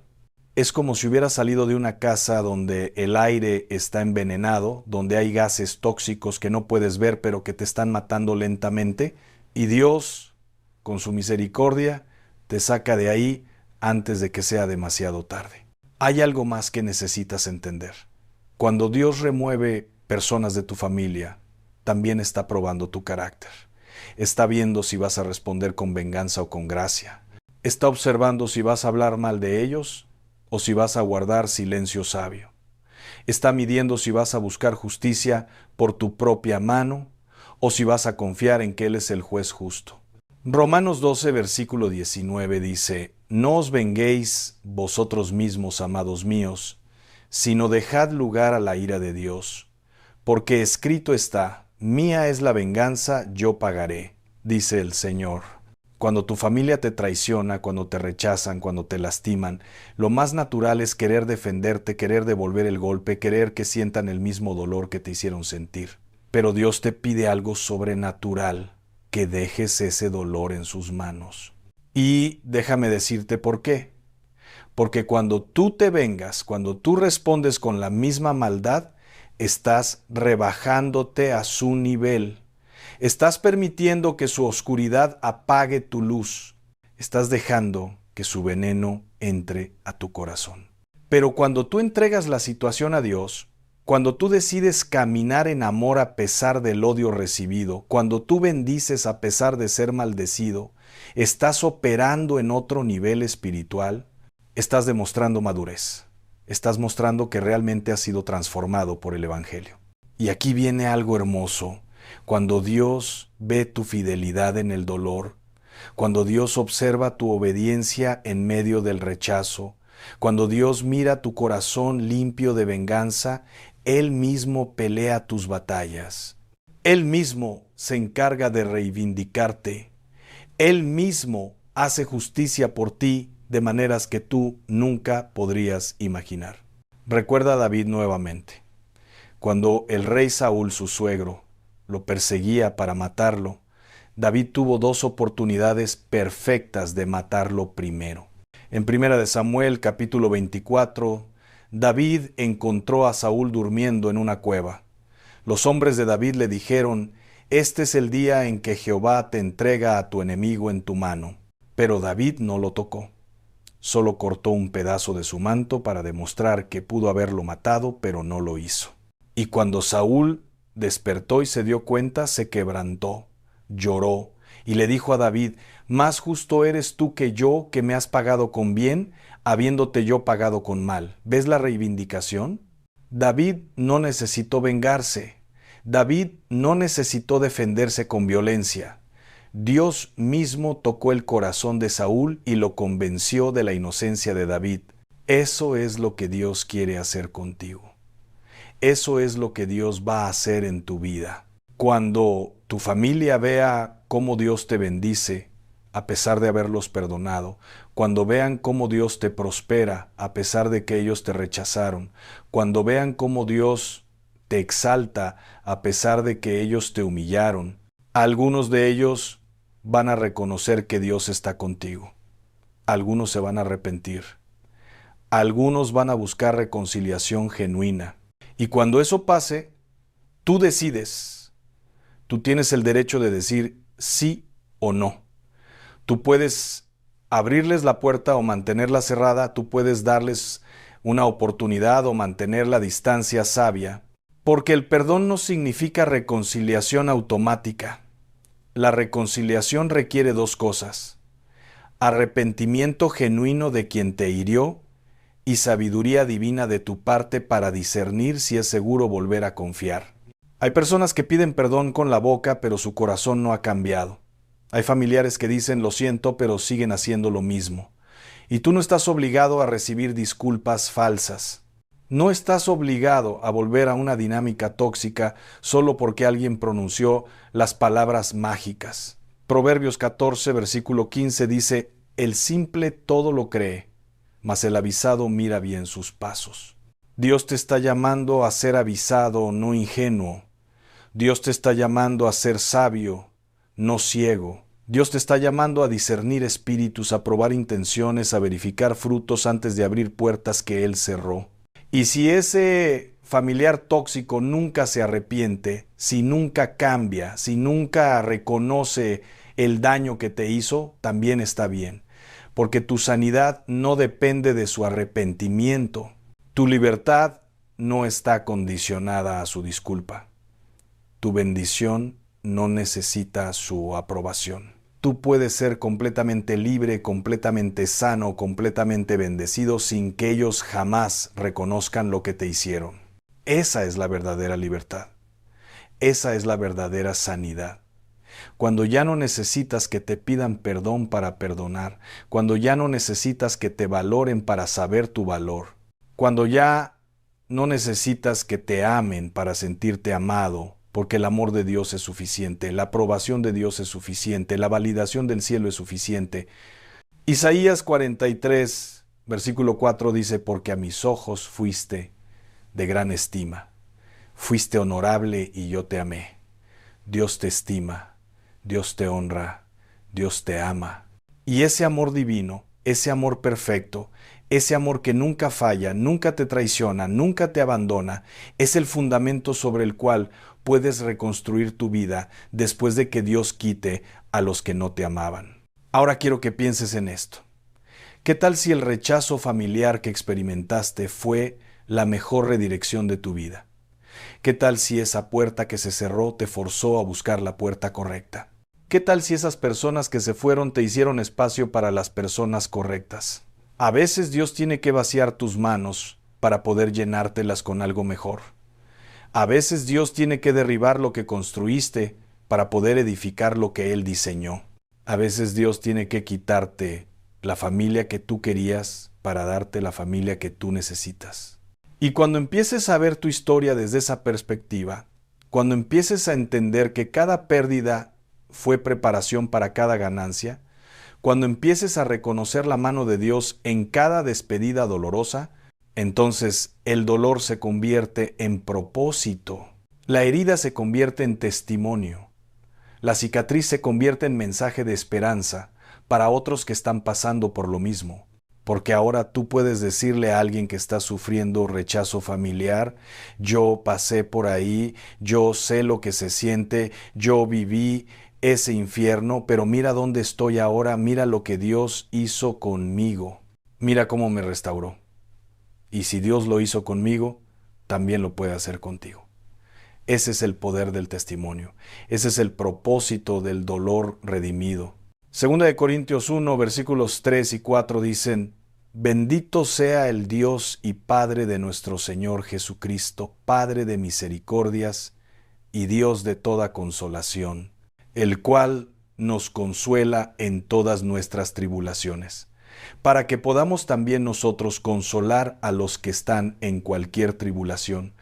Es como si hubieras salido de una casa donde el aire está envenenado, donde hay gases tóxicos que no puedes ver pero que te están matando lentamente, y Dios, con su misericordia, te saca de ahí antes de que sea demasiado tarde. Hay algo más que necesitas entender. Cuando Dios remueve personas de tu familia, también está probando tu carácter. Está viendo si vas a responder con venganza o con gracia. Está observando si vas a hablar mal de ellos o si vas a guardar silencio sabio. Está midiendo si vas a buscar justicia por tu propia mano o si vas a confiar en que Él es el juez justo. Romanos 12, versículo 19 dice, No os venguéis vosotros mismos, amados míos, sino dejad lugar a la ira de Dios. Porque escrito está, mía es la venganza, yo pagaré, dice el Señor. Cuando tu familia te traiciona, cuando te rechazan, cuando te lastiman, lo más natural es querer defenderte, querer devolver el golpe, querer que sientan el mismo dolor que te hicieron sentir. Pero Dios te pide algo sobrenatural, que dejes ese dolor en sus manos. Y déjame decirte por qué. Porque cuando tú te vengas, cuando tú respondes con la misma maldad, estás rebajándote a su nivel. Estás permitiendo que su oscuridad apague tu luz. Estás dejando que su veneno entre a tu corazón. Pero cuando tú entregas la situación a Dios, cuando tú decides caminar en amor a pesar del odio recibido, cuando tú bendices a pesar de ser maldecido, estás operando en otro nivel espiritual, estás demostrando madurez. Estás mostrando que realmente has sido transformado por el Evangelio. Y aquí viene algo hermoso. Cuando Dios ve tu fidelidad en el dolor, cuando Dios observa tu obediencia en medio del rechazo, cuando Dios mira tu corazón limpio de venganza, Él mismo pelea tus batallas. Él mismo se encarga de reivindicarte. Él mismo hace justicia por ti de maneras que tú nunca podrías imaginar. Recuerda a David nuevamente. Cuando el rey Saúl, su suegro, lo perseguía para matarlo, David tuvo dos oportunidades perfectas de matarlo primero. En 1 Samuel capítulo 24, David encontró a Saúl durmiendo en una cueva. Los hombres de David le dijeron, «Este es el día en que Jehová te entrega a tu enemigo en tu mano». Pero David no lo tocó. Solo cortó un pedazo de su manto para demostrar que pudo haberlo matado, pero no lo hizo. Y cuando Saúl despertó y se dio cuenta, se quebrantó, lloró, y le dijo a David, «Más justo eres tú que yo, que me has pagado con bien, habiéndote yo pagado con mal». ¿Ves la reivindicación? David no necesitó vengarse. David no necesitó defenderse con violencia. Dios mismo tocó el corazón de Saúl y lo convenció de la inocencia de David. Eso es lo que Dios quiere hacer contigo. Eso es lo que Dios va a hacer en tu vida. Cuando tu familia vea cómo Dios te bendice, a pesar de haberlos perdonado, cuando vean cómo Dios te prospera, a pesar de que ellos te rechazaron, cuando vean cómo Dios te exalta, a pesar de que ellos te humillaron, algunos de ellos van a reconocer que Dios está contigo. Algunos se van a arrepentir. Algunos van a buscar reconciliación genuina. Y cuando eso pase, tú decides Tú tienes el derecho de decir sí o no. Tú puedes abrirles la puerta o mantenerla cerrada, tú puedes darles una oportunidad o mantener la distancia sabia, porque el perdón no significa reconciliación automática. La reconciliación requiere dos cosas: arrepentimiento genuino de quien te hirió y sabiduría divina de tu parte para discernir si es seguro volver a confiar. Hay personas que piden perdón con la boca, pero su corazón no ha cambiado. Hay familiares que dicen lo siento, pero siguen haciendo lo mismo. Y tú no estás obligado a recibir disculpas falsas. No estás obligado a volver a una dinámica tóxica solo porque alguien pronunció las palabras mágicas. Proverbios 14, versículo 15 dice: el simple todo lo cree, mas el avisado mira bien sus pasos. Dios te está llamando a ser avisado, no ingenuo. Dios te está llamando a ser sabio, no ciego. Dios te está llamando a discernir espíritus, a probar intenciones, a verificar frutos antes de abrir puertas que Él cerró. Y si ese familiar tóxico nunca se arrepiente, si nunca cambia, si nunca reconoce el daño que te hizo, también está bien, porque tu sanidad no depende de su arrepentimiento. Tu libertad no está condicionada a su disculpa. Tu bendición no necesita su aprobación. Tú puedes ser completamente libre, completamente sano, completamente bendecido sin que ellos jamás reconozcan lo que te hicieron. Esa es la verdadera libertad. Esa es la verdadera sanidad. Cuando ya no necesitas que te pidan perdón para perdonar, cuando ya no necesitas que te valoren para saber tu valor, cuando ya no necesitas que te amen para sentirte amado, porque el amor de Dios es suficiente, la aprobación de Dios es suficiente, la validación del cielo es suficiente. Isaías 43, versículo 4 dice: porque a mis ojos fuiste de gran estima, fuiste honorable y yo te amé. Dios te estima, Dios te honra, Dios te ama. Y ese amor divino, ese amor perfecto, ese amor que nunca falla, nunca te traiciona, nunca te abandona, es el fundamento sobre el cual puedes reconstruir tu vida después de que Dios quite a los que no te amaban. Ahora quiero que pienses en esto. ¿Qué tal si el rechazo familiar que experimentaste fue la mejor redirección de tu vida? ¿Qué tal si esa puerta que se cerró te forzó a buscar la puerta correcta? ¿Qué tal si esas personas que se fueron te hicieron espacio para las personas correctas? A veces Dios tiene que vaciar tus manos para poder llenártelas con algo mejor. A veces Dios tiene que derribar lo que construiste para poder edificar lo que Él diseñó. A veces Dios tiene que quitarte la familia que tú querías para darte la familia que tú necesitas. Y cuando empieces a ver tu historia desde esa perspectiva, cuando empieces a entender que cada pérdida fue preparación para cada ganancia, cuando empieces a reconocer la mano de Dios en cada despedida dolorosa, entonces el dolor se convierte en propósito. La herida se convierte en testimonio. La cicatriz se convierte en mensaje de esperanza para otros que están pasando por lo mismo. Porque ahora tú puedes decirle a alguien que está sufriendo rechazo familiar: yo pasé por ahí, yo sé lo que se siente, yo viví ese infierno, pero mira dónde estoy ahora, mira lo que Dios hizo conmigo, mira cómo me restauró. Y si Dios lo hizo conmigo, también lo puede hacer contigo. Ese es el poder del testimonio. Ese es el propósito del dolor redimido. Segunda de Corintios 1, versículos 3 y 4 dicen: bendito sea el Dios y Padre de nuestro Señor Jesucristo, Padre de misericordias y Dios de toda consolación, el cual nos consuela en todas nuestras tribulaciones, para que podamos también nosotros consolar a los que están en cualquier tribulación,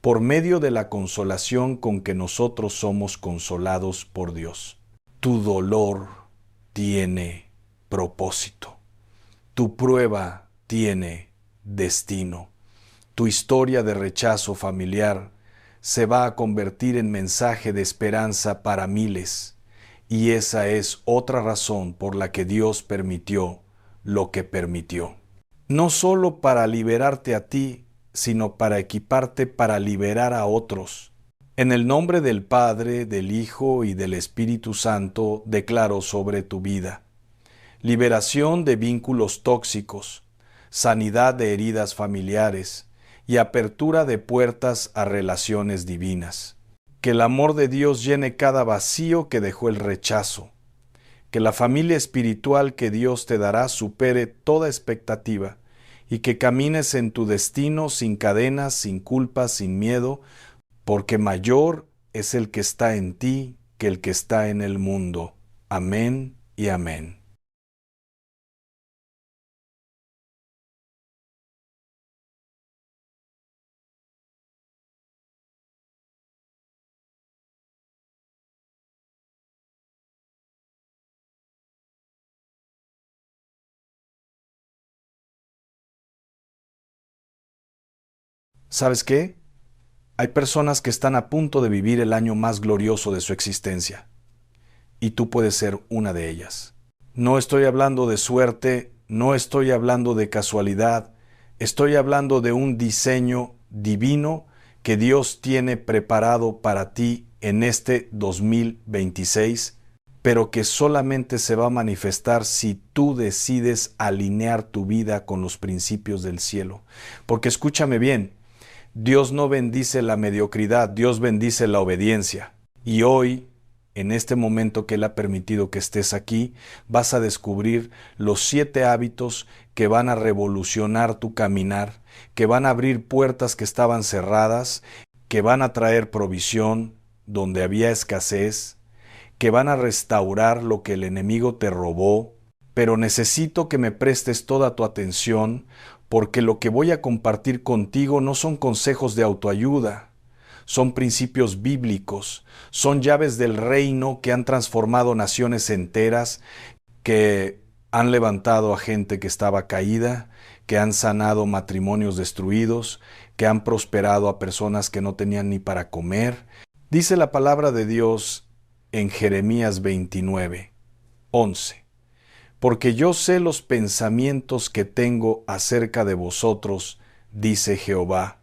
por medio de la consolación con que nosotros somos consolados por Dios. Tu dolor tiene propósito. Tu prueba tiene destino. Tu historia de rechazo familiar se va a convertir en mensaje de esperanza para miles. Y esa es otra razón por la que Dios permitió lo que permitió. No solo para liberarte a ti, sino para equiparte para liberar a otros. En el nombre del Padre, del Hijo y del Espíritu Santo, declaro sobre tu vida liberación de vínculos tóxicos, sanidad de heridas familiares y apertura de puertas a relaciones divinas. Que el amor de Dios llene cada vacío que dejó el rechazo. Que la familia espiritual que Dios te dará supere toda expectativa y que camines en tu destino sin cadenas, sin culpas, sin miedo, porque mayor es el que está en ti que el que está en el mundo. Amén y amén. ¿Sabes qué? Hay personas que están a punto de vivir el año más glorioso de su existencia, y tú puedes ser una de ellas. No estoy hablando de suerte, no estoy hablando de casualidad, estoy hablando de un diseño divino que Dios tiene preparado para ti en este 2026, pero que solamente se va a manifestar si tú decides alinear tu vida con los principios del cielo. Porque escúchame bien, Dios no bendice la mediocridad, Dios bendice la obediencia. Y hoy, en este momento que Él ha permitido que estés aquí, vas a descubrir los 7 hábitos que van a revolucionar tu caminar, que van a abrir puertas que estaban cerradas, que van a traer provisión donde había escasez, que van a restaurar lo que el enemigo te robó. Pero necesito que me prestes toda tu atención, porque lo que voy a compartir contigo no son consejos de autoayuda, son principios bíblicos, son llaves del reino que han transformado naciones enteras, que han levantado a gente que estaba caída, que han sanado matrimonios destruidos, que han prosperado a personas que no tenían ni para comer. Dice la palabra de Dios en Jeremías 29, 11. Porque yo sé los pensamientos que tengo acerca de vosotros, dice Jehová,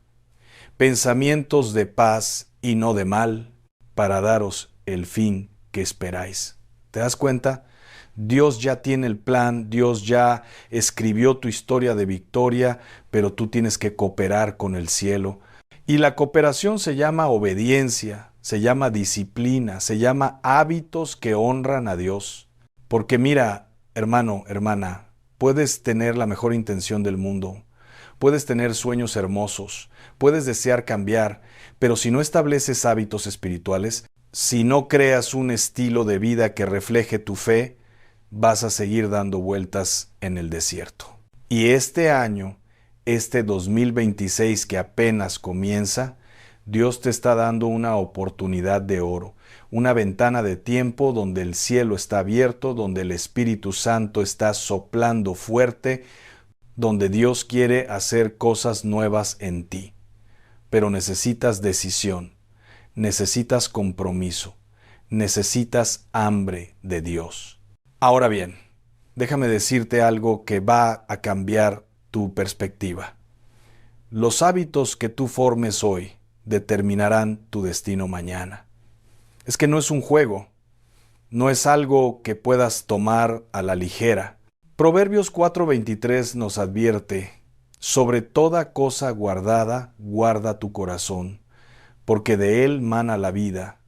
pensamientos de paz y no de mal, para daros el fin que esperáis. ¿Te das cuenta? Dios ya tiene el plan, Dios ya escribió tu historia de victoria, pero tú tienes que cooperar con el cielo. Y la cooperación se llama obediencia, se llama disciplina, se llama hábitos que honran a Dios. Porque mira, hermano, hermana, puedes tener la mejor intención del mundo, puedes tener sueños hermosos, puedes desear cambiar, pero si no estableces hábitos espirituales, si no creas un estilo de vida que refleje tu fe, vas a seguir dando vueltas en el desierto. Y este año, este 2026 que apenas comienza, Dios te está dando una oportunidad de oro, una ventana de tiempo donde el cielo está abierto, donde el Espíritu Santo está soplando fuerte, donde Dios quiere hacer cosas nuevas en ti. Pero necesitas decisión, necesitas compromiso, necesitas hambre de Dios. Ahora bien, déjame decirte algo que va a cambiar tu perspectiva. Los hábitos que tú formes hoy determinarán tu destino mañana. Es que no es un juego, no es algo que puedas tomar a la ligera. Proverbios 4:23 nos advierte, sobre toda cosa guardada, guarda tu corazón, porque de él mana la vida.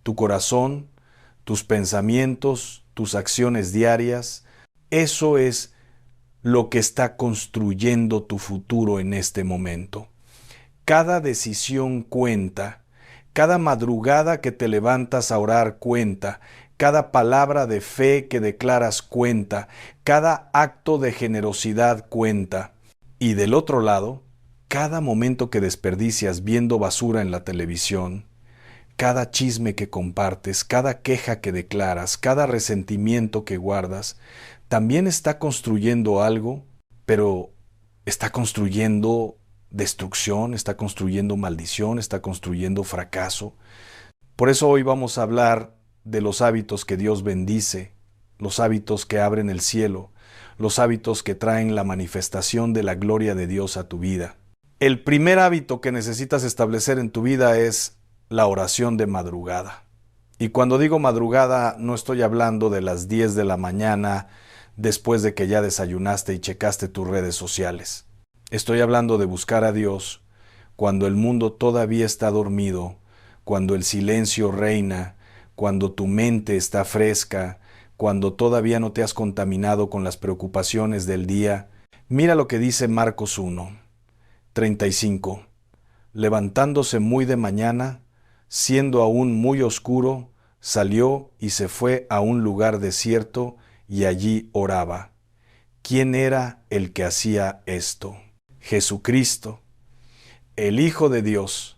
Tu corazón, tus pensamientos, tus acciones diarias, eso es lo que está construyendo tu futuro en este momento. Cada decisión cuenta, cada madrugada que te levantas a orar cuenta, cada palabra de fe que declaras cuenta, cada acto de generosidad cuenta. Y del otro lado, cada momento que desperdicias viendo basura en la televisión, cada chisme que compartes, cada queja que declaras, cada resentimiento que guardas, también está construyendo algo, pero está construyendo destrucción, está construyendo maldición, está construyendo fracaso. Por eso hoy vamos a hablar de los hábitos que Dios bendice, los hábitos que abren el cielo, los hábitos que traen la manifestación de la gloria de Dios a tu vida. El primer hábito que necesitas establecer en tu vida es la oración de madrugada. Y cuando digo madrugada, no estoy hablando de las 10 de la mañana después de que ya desayunaste y checaste tus redes sociales. Estoy hablando de buscar a Dios cuando el mundo todavía está dormido, cuando el silencio reina, cuando tu mente está fresca, cuando todavía no te has contaminado con las preocupaciones del día. Mira lo que dice Marcos 1:35. Levantándose muy de mañana, siendo aún muy oscuro, salió y se fue a un lugar desierto y allí oraba. ¿Quién era el que hacía esto? Jesucristo, el Hijo de Dios,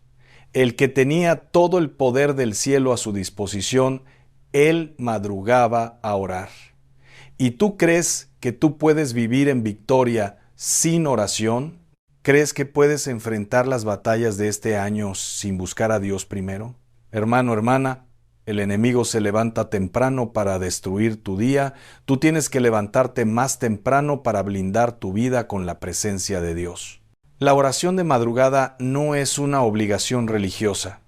el que tenía todo el poder del cielo a su disposición. Él madrugaba a orar. ¿Y tú crees que tú puedes vivir en victoria sin oración? ¿Crees que puedes enfrentar las batallas de este año sin buscar a Dios primero? Hermano, hermana, el enemigo se levanta temprano para destruir tu día. Tú tienes que levantarte más temprano para blindar tu vida con la presencia de Dios. La oración de madrugada no es una obligación religiosa,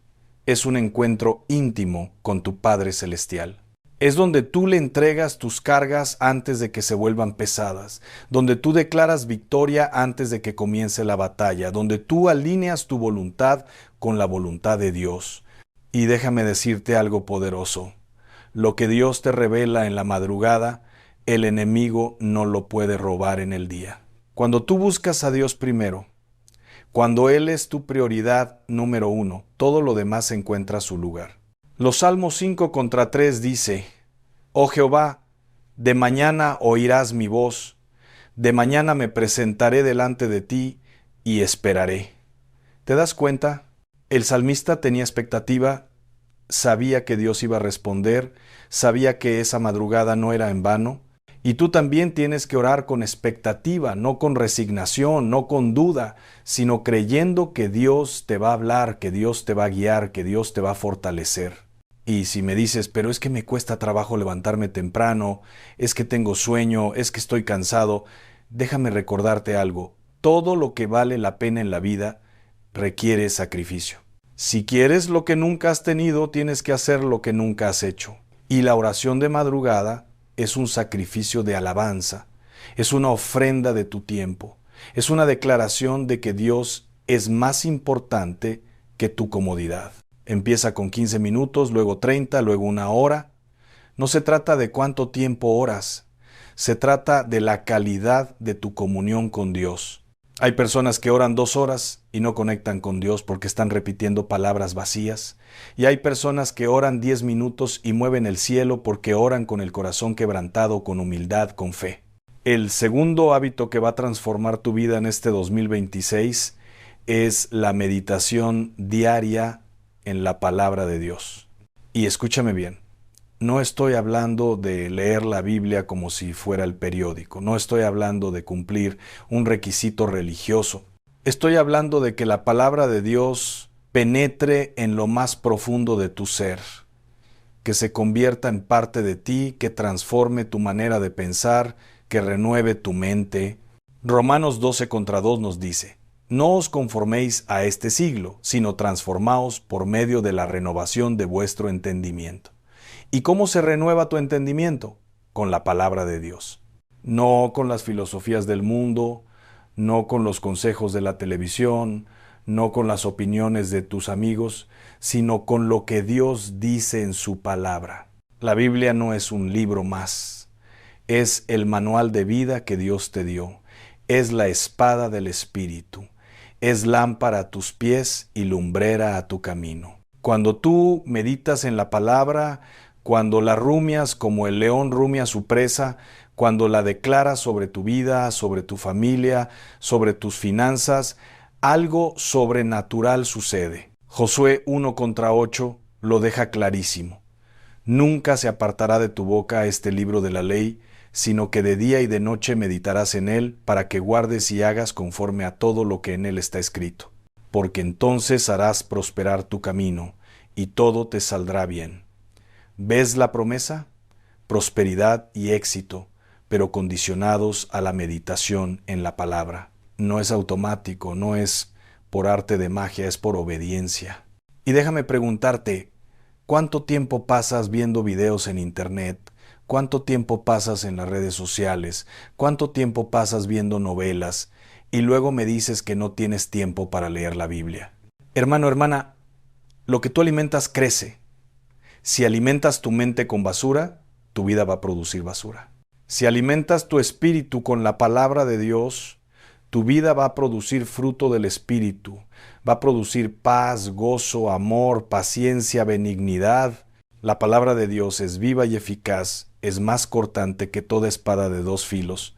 es un encuentro íntimo con tu Padre Celestial. Es donde tú le entregas tus cargas antes de que se vuelvan pesadas, donde tú declaras victoria antes de que comience la batalla, donde tú alineas tu voluntad con la voluntad de Dios. Y déjame decirte algo poderoso. Lo que Dios te revela en la madrugada, el enemigo no lo puede robar en el día. Cuando tú buscas a Dios primero, cuando Él es tu prioridad número 1, todo lo demás encuentra su lugar. Los Salmos 5:3 dice: Oh Jehová, de mañana oirás mi voz, de mañana me presentaré delante de ti y esperaré. ¿Te das cuenta? El salmista tenía expectativa, sabía que Dios iba a responder, sabía que esa madrugada no era en vano. Y tú también tienes que orar con expectativa, no con resignación, no con duda, sino creyendo que Dios te va a hablar, que Dios te va a guiar, que Dios te va a fortalecer. Y si me dices, pero es que me cuesta trabajo levantarme temprano, es que tengo sueño, es que estoy cansado, déjame recordarte algo. Todo lo que vale la pena en la vida requiere sacrificio. Si quieres lo que nunca has tenido, tienes que hacer lo que nunca has hecho. Y la oración de madrugada es un sacrificio de alabanza, es una ofrenda de tu tiempo, es una declaración de que Dios es más importante que tu comodidad. Empieza con 15 minutos, luego 30, luego una hora. No se trata de cuánto tiempo oras, se trata de la calidad de tu comunión con Dios. Hay personas que oran 2 horas y no conectan con Dios porque están repitiendo palabras vacías. Y hay personas que oran 10 minutos y mueven el cielo porque oran con el corazón quebrantado, con humildad, con fe. El segundo hábito que va a transformar tu vida en este 2026 es la meditación diaria en la palabra de Dios. Y escúchame bien, no estoy hablando de leer la Biblia como si fuera el periódico, no estoy hablando de cumplir un requisito religioso. Estoy hablando de que la palabra de Dios penetre en lo más profundo de tu ser, que se convierta en parte de ti, que transforme tu manera de pensar, que renueve tu mente. Romanos 12:2 nos dice: No os conforméis a este siglo, sino transformaos por medio de la renovación de vuestro entendimiento. ¿Y cómo se renueva tu entendimiento? Con la palabra de Dios. No con las filosofías del mundo, no con los consejos de la televisión, no con las opiniones de tus amigos, sino con lo que Dios dice en su palabra. La Biblia no es un libro más, es el manual de vida que Dios te dio, es la espada del Espíritu, es lámpara a tus pies y lumbrera a tu camino. Cuando tú meditas en la palabra, cuando la rumias como el león rumia su presa, cuando la declaras sobre tu vida, sobre tu familia, sobre tus finanzas, algo sobrenatural sucede. Josué 1:8 lo deja clarísimo. Nunca se apartará de tu boca este libro de la ley, sino que de día y de noche meditarás en él, para que guardes y hagas conforme a todo lo que en él está escrito. Porque entonces harás prosperar tu camino, y todo te saldrá bien. ¿Ves la promesa? Prosperidad y éxito, pero condicionados a la meditación en la palabra. No es automático, no es por arte de magia, es por obediencia. Y déjame preguntarte, ¿cuánto tiempo pasas viendo videos en internet? ¿Cuánto tiempo pasas en las redes sociales? ¿Cuánto tiempo pasas viendo novelas? Y luego me dices que no tienes tiempo para leer la Biblia. Hermano, hermana, lo que tú alimentas crece. Si alimentas tu mente con basura, tu vida va a producir basura. Si alimentas tu espíritu con la palabra de Dios, tu vida va a producir fruto del espíritu. Va a producir paz, gozo, amor, paciencia, benignidad. La palabra de Dios es viva y eficaz, es más cortante que toda espada de dos filos.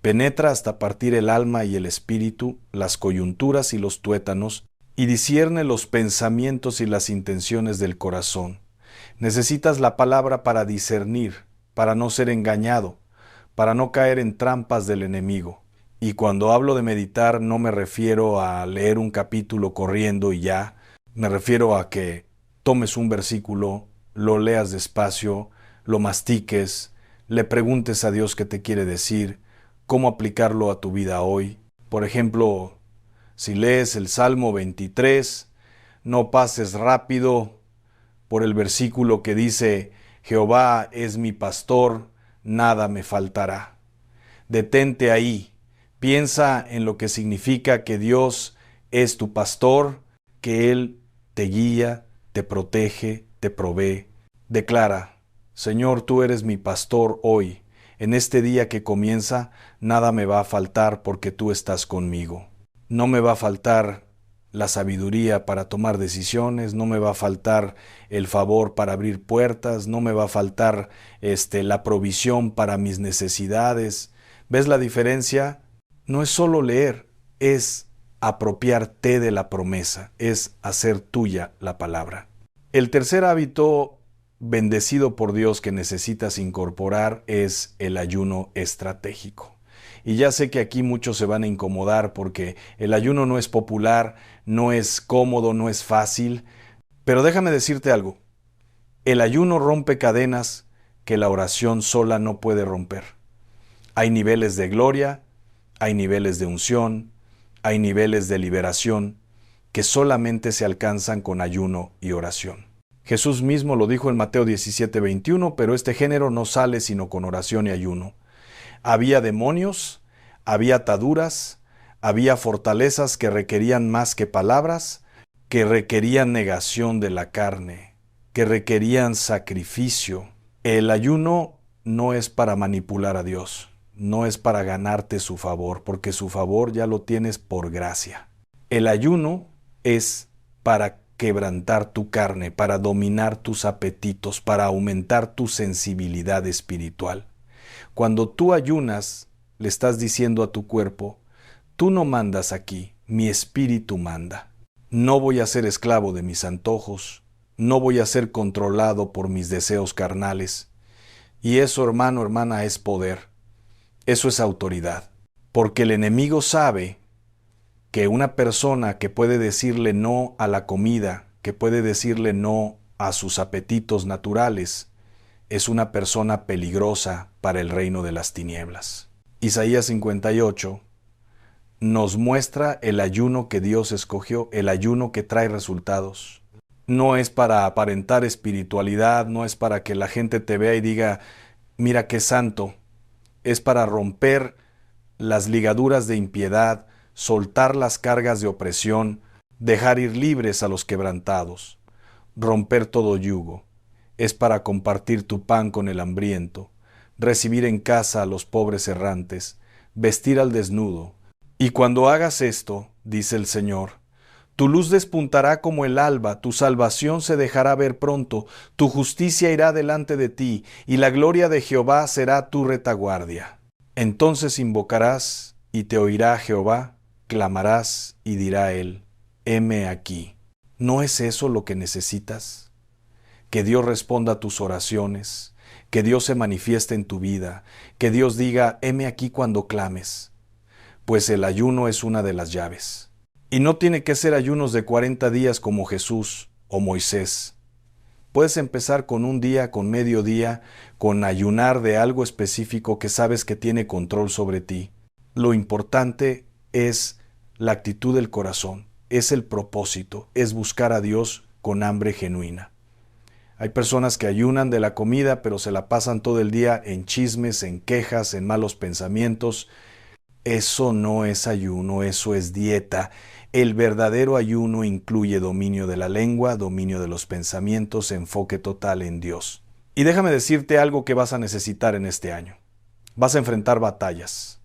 Penetra hasta partir el alma y el espíritu, las coyunturas y los tuétanos, y discierne los pensamientos y las intenciones del corazón. Necesitas la palabra para discernir, para no ser engañado, para no caer en trampas del enemigo. Y cuando hablo de meditar no me refiero a leer un capítulo corriendo y ya, me refiero a que tomes un versículo, lo leas despacio, lo mastiques, le preguntes a Dios qué te quiere decir, cómo aplicarlo a tu vida hoy. Por ejemplo, si lees el Salmo 23, no pases rápido por el versículo que dice, Jehová es mi pastor, nada me faltará. Detente ahí, piensa en lo que significa que Dios es tu pastor, que Él te guía, te protege, te provee. Declara, Señor, tú eres mi pastor hoy. En este día que comienza, nada me va a faltar porque tú estás conmigo. No me va a faltar la sabiduría para tomar decisiones, no me va a faltar el favor para abrir puertas, no me va a faltar la provisión para mis necesidades. ¿Ves la diferencia? No es solo leer, es apropiarte de la promesa, es hacer tuya la palabra. El tercer hábito bendecido por Dios que necesitas incorporar es el ayuno estratégico. Y ya sé que aquí muchos se van a incomodar porque el ayuno no es popular, no es cómodo, no es fácil, pero déjame decirte algo. El ayuno rompe cadenas que la oración sola no puede romper. Hay niveles de gloria, hay niveles de unción, hay niveles de liberación que solamente se alcanzan con ayuno y oración. Jesús mismo lo dijo en Mateo 17:21, pero este género no sale sino con oración y ayuno. Había demonios, había ataduras, había fortalezas que requerían más que palabras, que requerían negación de la carne, que requerían sacrificio. El ayuno no es para manipular a Dios, no es para ganarte su favor, porque su favor ya lo tienes por gracia. El ayuno es para quebrantar tu carne, para dominar tus apetitos, para aumentar tu sensibilidad espiritual. Cuando tú ayunas, le estás diciendo a tu cuerpo, tú no mandas aquí, mi espíritu manda. No voy a ser esclavo de mis antojos, no voy a ser controlado por mis deseos carnales. Y eso, hermano, hermana, es poder. Eso es autoridad. Porque el enemigo sabe que una persona que puede decirle no a la comida, que puede decirle no a sus apetitos naturales, es una persona peligrosa para el reino de las tinieblas. Isaías 58 nos muestra el ayuno que Dios escogió, el ayuno que trae resultados. No es para aparentar espiritualidad, no es para que la gente te vea y diga, mira qué santo. Es para romper las ligaduras de impiedad, soltar las cargas de opresión, dejar ir libres a los quebrantados, romper todo yugo. Es para compartir tu pan con el hambriento, recibir en casa a los pobres errantes, vestir al desnudo. Y cuando hagas esto, dice el Señor, tu luz despuntará como el alba, tu salvación se dejará ver pronto, tu justicia irá delante de ti, y la gloria de Jehová será tu retaguardia. Entonces invocarás, y te oirá Jehová, clamarás, y dirá él, heme aquí. ¿No es eso lo que necesitas? Que Dios responda a tus oraciones, que Dios se manifieste en tu vida, que Dios diga, heme aquí cuando clames. Pues el ayuno es una de las llaves. Y no tiene que ser ayunos de 40 días como Jesús o Moisés. Puedes empezar con un día, con medio día, con ayunar de algo específico que sabes que tiene control sobre ti. Lo importante es la actitud del corazón, es el propósito, es buscar a Dios con hambre genuina. Hay personas que ayunan de la comida, pero se la pasan todo el día en chismes, en quejas, en malos pensamientos. Eso no es ayuno, eso es dieta. El verdadero ayuno incluye dominio de la lengua, dominio de los pensamientos, enfoque total en Dios. Y déjame decirte algo que vas a necesitar en este año. Vas a enfrentar batallas,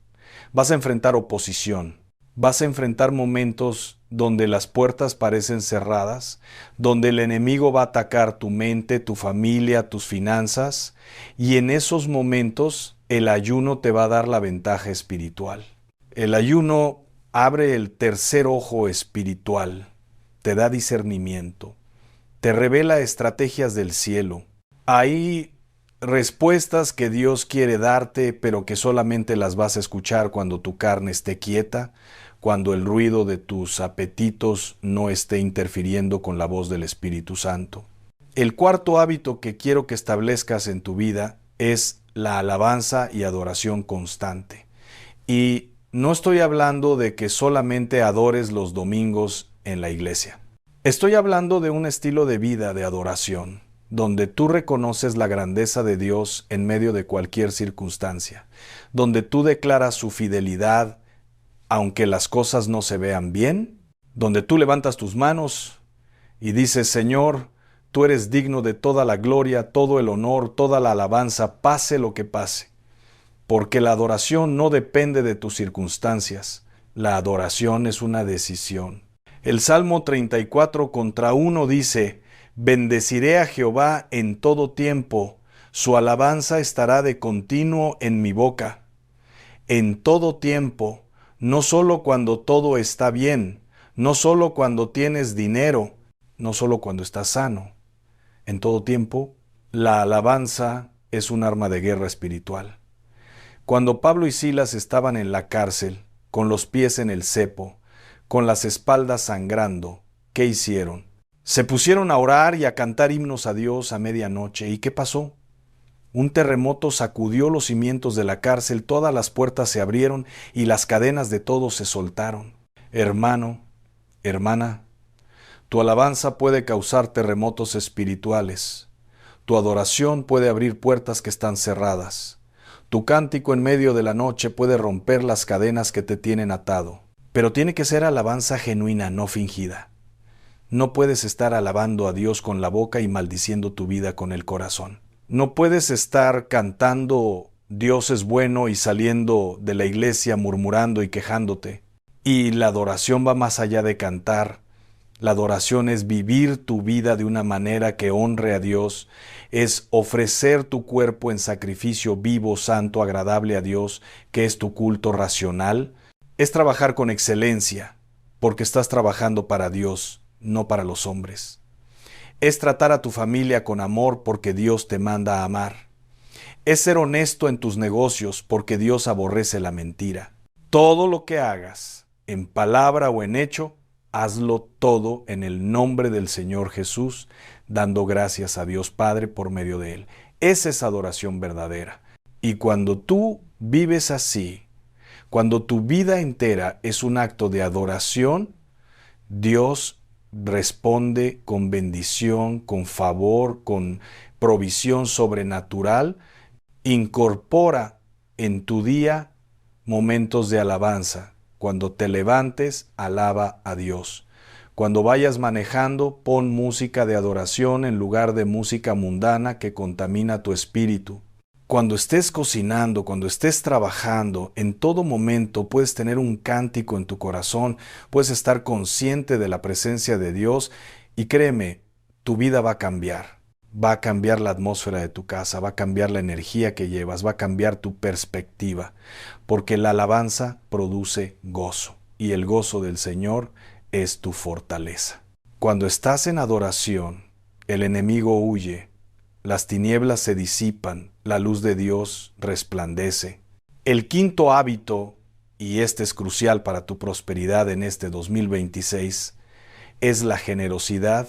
vas a enfrentar oposición, vas a enfrentar momentos donde las puertas parecen cerradas, donde el enemigo va a atacar tu mente, tu familia, tus finanzas, y en esos momentos el ayuno te va a dar la ventaja espiritual. El ayuno abre el tercer ojo espiritual, te da discernimiento, te revela estrategias del cielo. Hay respuestas que Dios quiere darte, pero que solamente las vas a escuchar cuando tu carne esté quieta, cuando el ruido de tus apetitos no esté interfiriendo con la voz del Espíritu Santo. El cuarto hábito que quiero que establezcas en tu vida es la alabanza y adoración constante. Y no estoy hablando de que solamente adores los domingos en la iglesia. Estoy hablando de un estilo de vida de adoración, donde tú reconoces la grandeza de Dios en medio de cualquier circunstancia, donde tú declaras su fidelidad aunque las cosas no se vean bien, donde tú levantas tus manos y dices, Señor, tú eres digno de toda la gloria, todo el honor, toda la alabanza, pase lo que pase, porque la adoración no depende de tus circunstancias, la adoración es una decisión. El Salmo 34:1 dice, bendeciré a Jehová en todo tiempo, su alabanza estará de continuo en mi boca. En todo tiempo, no solo cuando todo está bien, no solo cuando tienes dinero, no solo cuando estás sano. En todo tiempo, la alabanza es un arma de guerra espiritual. Cuando Pablo y Silas estaban en la cárcel, con los pies en el cepo, con las espaldas sangrando, ¿qué hicieron? Se pusieron a orar y a cantar himnos a Dios a medianoche. ¿Y qué pasó? Un terremoto sacudió los cimientos de la cárcel, todas las puertas se abrieron y las cadenas de todos se soltaron. Hermano, hermana, tu alabanza puede causar terremotos espirituales. Tu adoración puede abrir puertas que están cerradas. Tu cántico en medio de la noche puede romper las cadenas que te tienen atado. Pero tiene que ser alabanza genuina, no fingida. No puedes estar alabando a Dios con la boca y maldiciendo tu vida con el corazón. No puedes estar cantando Dios es bueno y saliendo de la iglesia murmurando y quejándote. Y la adoración va más allá de cantar. La adoración es vivir tu vida de una manera que honre a Dios, es ofrecer tu cuerpo en sacrificio vivo, santo, agradable a Dios, que es tu culto racional. Es trabajar con excelencia, porque estás trabajando para Dios, no para los hombres. Es tratar a tu familia con amor porque Dios te manda a amar. Es ser honesto en tus negocios porque Dios aborrece la mentira. Todo lo que hagas, en palabra o en hecho, hazlo todo en el nombre del Señor Jesús, dando gracias a Dios Padre por medio de Él. Esa es adoración verdadera. Y cuando tú vives así, cuando tu vida entera es un acto de adoración, Dios responde con bendición, con favor, con provisión sobrenatural. Incorpora en tu día momentos de alabanza. Cuando te levantes, alaba a Dios. Cuando vayas manejando, pon música de adoración en lugar de música mundana que contamina tu espíritu. Cuando estés cocinando, cuando estés trabajando, en todo momento puedes tener un cántico en tu corazón, puedes estar consciente de la presencia de Dios y créeme, tu vida va a cambiar. Va a cambiar la atmósfera de tu casa, va a cambiar la energía que llevas, va a cambiar tu perspectiva, porque la alabanza produce gozo y el gozo del Señor es tu fortaleza. Cuando estás en adoración, el enemigo huye, las tinieblas se disipan, la luz de Dios resplandece. El quinto hábito, y este es crucial para tu prosperidad en este 2026, es la generosidad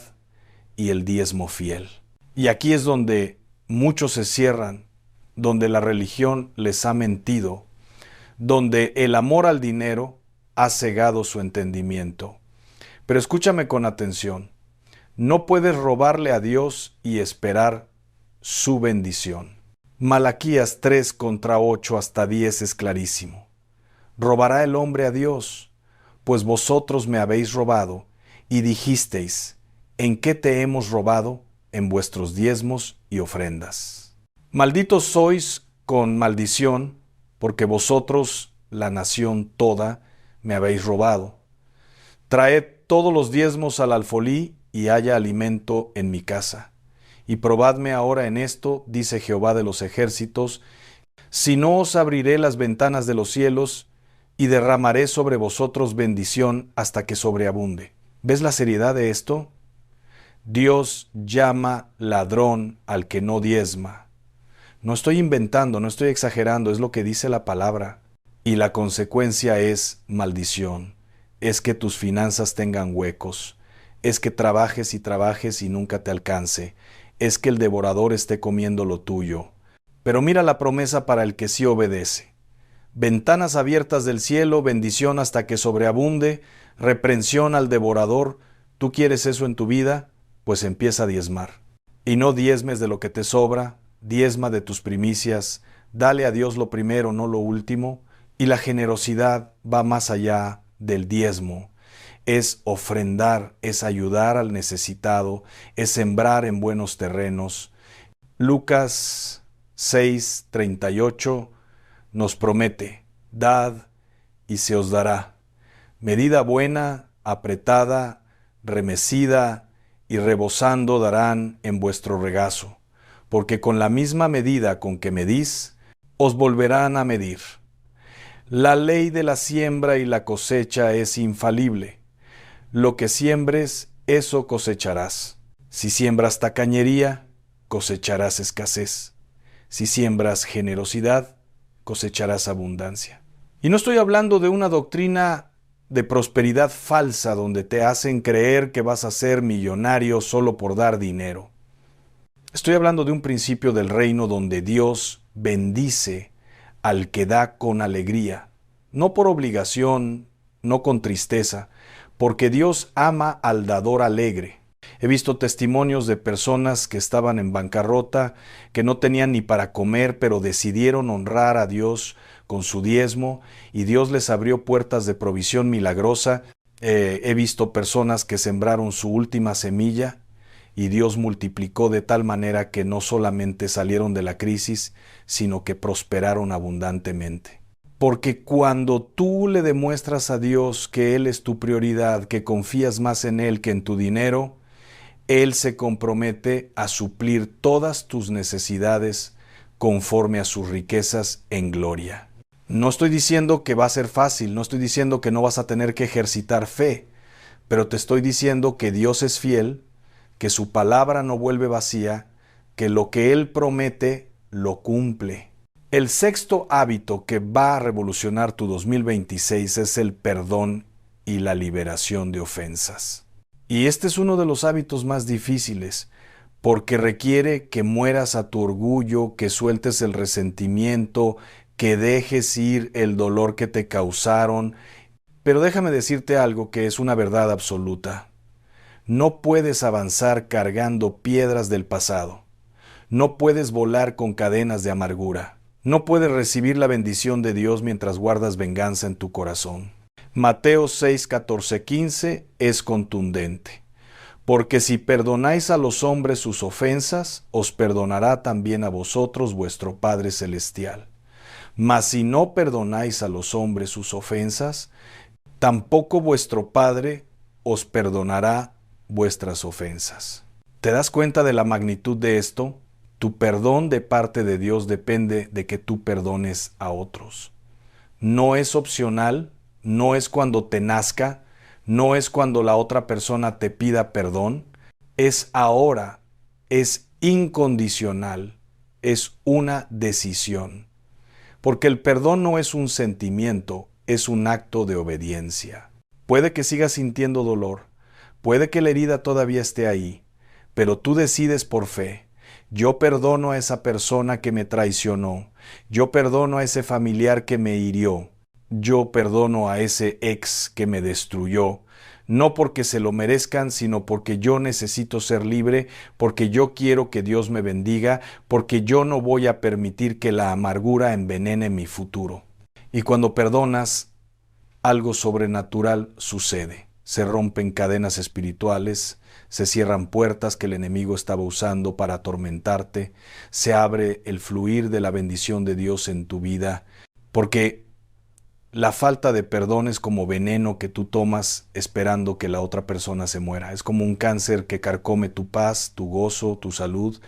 y el diezmo fiel. Y aquí es donde muchos se cierran, donde la religión les ha mentido, donde el amor al dinero ha cegado su entendimiento. Pero escúchame con atención. No puedes robarle a Dios y esperar su bendición. Malaquías 3 contra 8 hasta 10 es clarísimo. ¿Robará el hombre a Dios? Pues vosotros me habéis robado, y dijisteis, ¿en qué te hemos robado? En vuestros diezmos y ofrendas. Malditos sois con maldición, porque vosotros, la nación toda, me habéis robado. Traed todos los diezmos al alfolí, y haya alimento en mi casa. Y probadme ahora en esto, dice Jehová de los ejércitos, si no os abriré las ventanas de los cielos, y derramaré sobre vosotros bendición hasta que sobreabunde. ¿Ves la seriedad de esto? Dios llama ladrón al que no diezma. No estoy inventando, no estoy exagerando, es lo que dice la palabra. Y la consecuencia es maldición. Es que tus finanzas tengan huecos. Es que trabajes y nunca te alcance. Es que el devorador esté comiendo lo tuyo. Pero mira la promesa para el que sí obedece. Ventanas abiertas del cielo, bendición hasta que sobreabunde, reprensión al devorador. ¿Tú quieres eso en tu vida? Pues empieza a diezmar. Y no diezmes de lo que te sobra, diezma de tus primicias, dale a Dios lo primero, no lo último, y la generosidad va más allá del diezmo. Es ofrendar, es ayudar al necesitado, es sembrar en buenos terrenos. Lucas 6:38 nos promete, dad y se os dará. Medida buena, apretada, remecida y rebosando darán en vuestro regazo, porque con la misma medida con que medís, os volverán a medir. La ley de la siembra y la cosecha es infalible. Lo que siembres, eso cosecharás. Si siembras tacañería, cosecharás escasez. Si siembras generosidad, cosecharás abundancia. Y no estoy hablando de una doctrina de prosperidad falsa donde te hacen creer que vas a ser millonario solo por dar dinero. Estoy hablando de un principio del reino donde Dios bendice al que da con alegría, no por obligación, no con tristeza, porque Dios ama al dador alegre. He visto testimonios de personas que estaban en bancarrota, que no tenían ni para comer, pero decidieron honrar a Dios con su diezmo y Dios les abrió puertas de provisión milagrosa. He visto personas que sembraron su última semilla y Dios multiplicó de tal manera que no solamente salieron de la crisis, sino que prosperaron abundantemente. Porque cuando tú le demuestras a Dios que Él es tu prioridad, que confías más en Él que en tu dinero, Él se compromete a suplir todas tus necesidades conforme a sus riquezas en gloria. No estoy diciendo que va a ser fácil, no estoy diciendo que no vas a tener que ejercitar fe, pero te estoy diciendo que Dios es fiel, que su palabra no vuelve vacía, que lo que Él promete lo cumple. El sexto hábito que va a revolucionar tu 2026 es el perdón y la liberación de ofensas. Y este es uno de los hábitos más difíciles, porque requiere que mueras a tu orgullo, que sueltes el resentimiento, que dejes ir el dolor que te causaron. Pero déjame decirte algo que es una verdad absoluta. No puedes avanzar cargando piedras del pasado. No puedes volar con cadenas de amargura. No puedes recibir la bendición de Dios mientras guardas venganza en tu corazón. Mateo 6, 14, 15 es contundente. Porque si perdonáis a los hombres sus ofensas, os perdonará también a vosotros vuestro Padre Celestial. Mas si no perdonáis a los hombres sus ofensas, tampoco vuestro Padre os perdonará vuestras ofensas. ¿Te das cuenta de la magnitud de esto? Tu perdón de parte de Dios depende de que tú perdones a otros. No es opcional, no es cuando te nazca, no es cuando la otra persona te pida perdón, es ahora, es incondicional, es una decisión. Porque el perdón no es un sentimiento, es un acto de obediencia. Puede que sigas sintiendo dolor, puede que la herida todavía esté ahí, pero tú decides por fe. Yo perdono a esa persona que me traicionó, yo perdono a ese familiar que me hirió, yo perdono a ese ex que me destruyó, no porque se lo merezcan, sino porque yo necesito ser libre, porque yo quiero que Dios me bendiga, porque yo no voy a permitir que la amargura envenene mi futuro. Y cuando perdonas, algo sobrenatural sucede. Se rompen cadenas espirituales, se cierran puertas que el enemigo estaba usando para atormentarte, se abre el fluir de la bendición de Dios en tu vida, porque la falta de perdón es como veneno que tú tomas esperando que la otra persona se muera. Es como un cáncer que carcome tu paz, tu gozo, tu salud.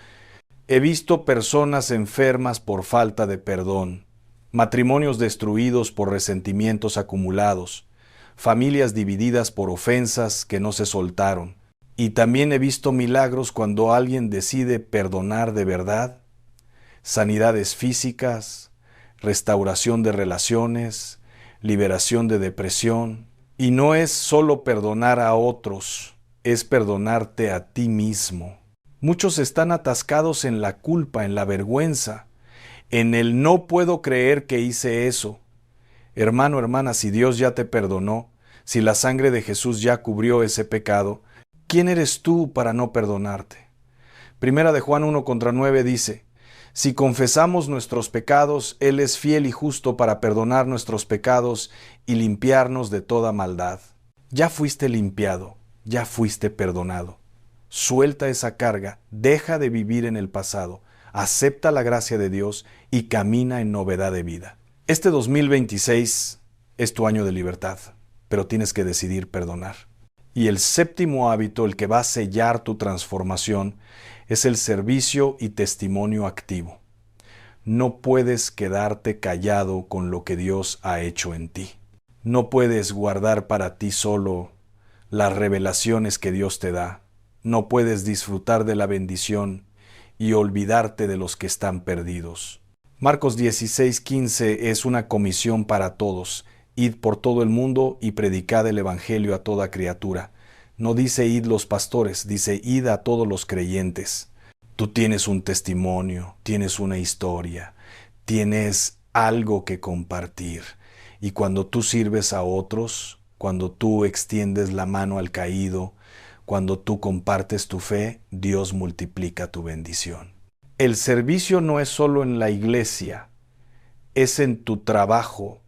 He visto personas enfermas por falta de perdón, matrimonios destruidos por resentimientos acumulados, familias divididas por ofensas que no se soltaron. Y también he visto milagros cuando alguien decide perdonar de verdad, sanidades físicas, restauración de relaciones, liberación de depresión. Y no es solo perdonar a otros, es perdonarte a ti mismo. Muchos están atascados en la culpa, en la vergüenza, en el no puedo creer que hice eso. Hermano, hermana, si Dios ya te perdonó, si la sangre de Jesús ya cubrió ese pecado, ¿quién eres tú para no perdonarte? Primera de Juan 1:9 dice, si confesamos nuestros pecados, Él es fiel y justo para perdonar nuestros pecados y limpiarnos de toda maldad. Ya fuiste limpiado, ya fuiste perdonado. Suelta esa carga, deja de vivir en el pasado, acepta la gracia de Dios y camina en novedad de vida. Este 2026 es tu año de libertad, pero tienes que decidir perdonar. Y el séptimo hábito, el que va a sellar tu transformación, es el servicio y testimonio activo. No puedes quedarte callado con lo que Dios ha hecho en ti. No puedes guardar para ti solo las revelaciones que Dios te da. No puedes disfrutar de la bendición y olvidarte de los que están perdidos. Marcos 16:15 es una comisión para todos. Id por todo el mundo y predicad el evangelio a toda criatura. No dice id los pastores, dice id a todos los creyentes. Tú tienes un testimonio, tienes una historia, tienes algo que compartir. Y cuando tú sirves a otros, cuando tú extiendes la mano al caído, cuando tú compartes tu fe, Dios multiplica tu bendición. El servicio no es solo en la iglesia, es en tu trabajo,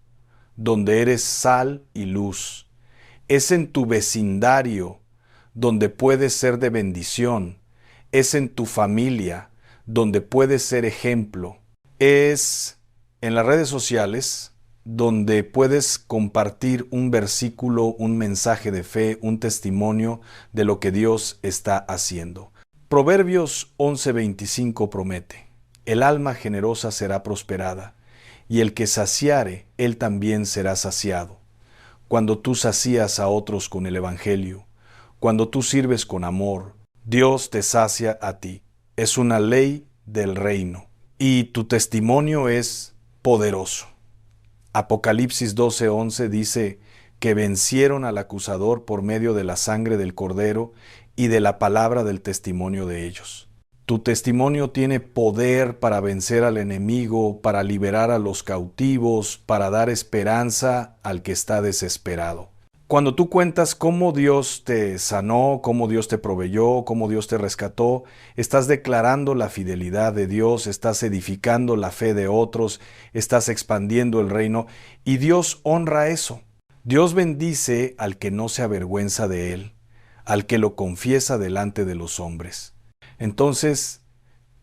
donde eres sal y luz. Es en tu vecindario, donde puedes ser de bendición. Es en tu familia, donde puedes ser ejemplo. Es en las redes sociales, donde puedes compartir un versículo, un mensaje de fe, un testimonio de lo que Dios está haciendo. Proverbios 11:25 promete, el alma generosa será prosperada, y el que saciare, él también será saciado. Cuando tú sacías a otros con el Evangelio, cuando tú sirves con amor, Dios te sacia a ti. Es una ley del reino, y tu testimonio es poderoso. Apocalipsis 12:11 dice que vencieron al acusador por medio de la sangre del Cordero y de la palabra del testimonio de ellos. Tu testimonio tiene poder para vencer al enemigo, para liberar a los cautivos, para dar esperanza al que está desesperado. Cuando tú cuentas cómo Dios te sanó, cómo Dios te proveyó, cómo Dios te rescató, estás declarando la fidelidad de Dios, estás edificando la fe de otros, estás expandiendo el reino y Dios honra eso. Dios bendice al que no se avergüenza de él, al que lo confiesa delante de los hombres. Entonces,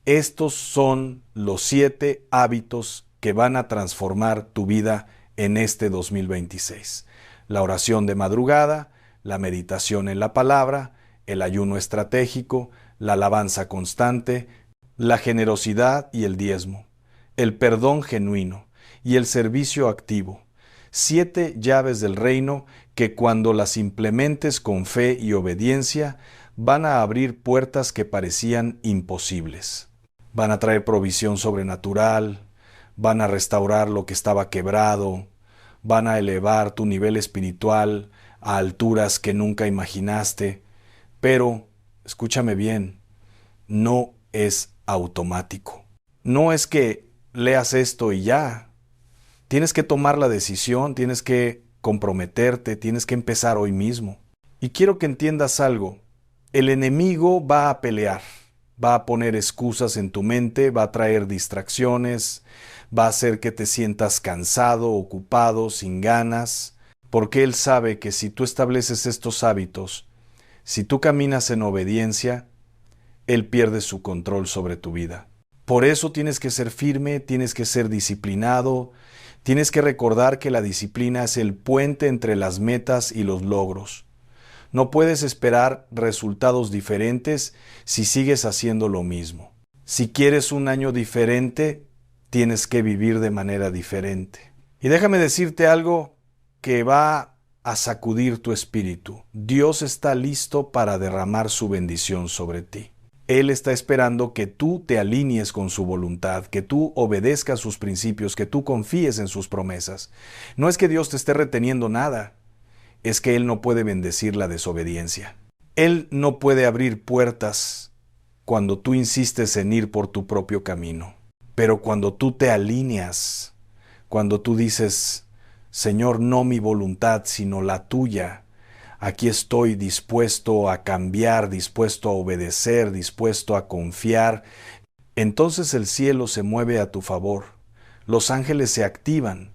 estos son los 7 hábitos que van a transformar tu vida en este 2026. La oración de madrugada, la meditación en la palabra, el ayuno estratégico, la alabanza constante, la generosidad y el diezmo, el perdón genuino y el servicio activo. 7 llaves del reino que cuando las implementes con fe y obediencia van a abrir puertas que parecían imposibles. Van a traer provisión sobrenatural, van a restaurar lo que estaba quebrado, van a elevar tu nivel espiritual a alturas que nunca imaginaste, pero, escúchame bien, no es automático. No es que leas esto y ya. Tienes que tomar la decisión, tienes que comprometerte, tienes que empezar hoy mismo. Y quiero que entiendas algo. El enemigo va a pelear, va a poner excusas en tu mente, va a traer distracciones, va a hacer que te sientas cansado, ocupado, sin ganas, porque él sabe que si tú estableces estos hábitos, si tú caminas en obediencia, él pierde su control sobre tu vida. Por eso tienes que ser firme, tienes que ser disciplinado, tienes que recordar que la disciplina es el puente entre las metas y los logros. No puedes esperar resultados diferentes si sigues haciendo lo mismo. Si quieres un año diferente, tienes que vivir de manera diferente. Y déjame decirte algo que va a sacudir tu espíritu. Dios está listo para derramar su bendición sobre ti. Él está esperando que tú te alinees con su voluntad, que tú obedezcas sus principios, que tú confíes en sus promesas. No es que Dios te esté reteniendo nada, es que Él no puede bendecir la desobediencia. Él no puede abrir puertas cuando tú insistes en ir por tu propio camino. Pero cuando tú te alineas, cuando tú dices, Señor, no mi voluntad, sino la tuya, aquí estoy dispuesto a cambiar, dispuesto a obedecer, dispuesto a confiar, entonces el cielo se mueve a tu favor, los ángeles se activan,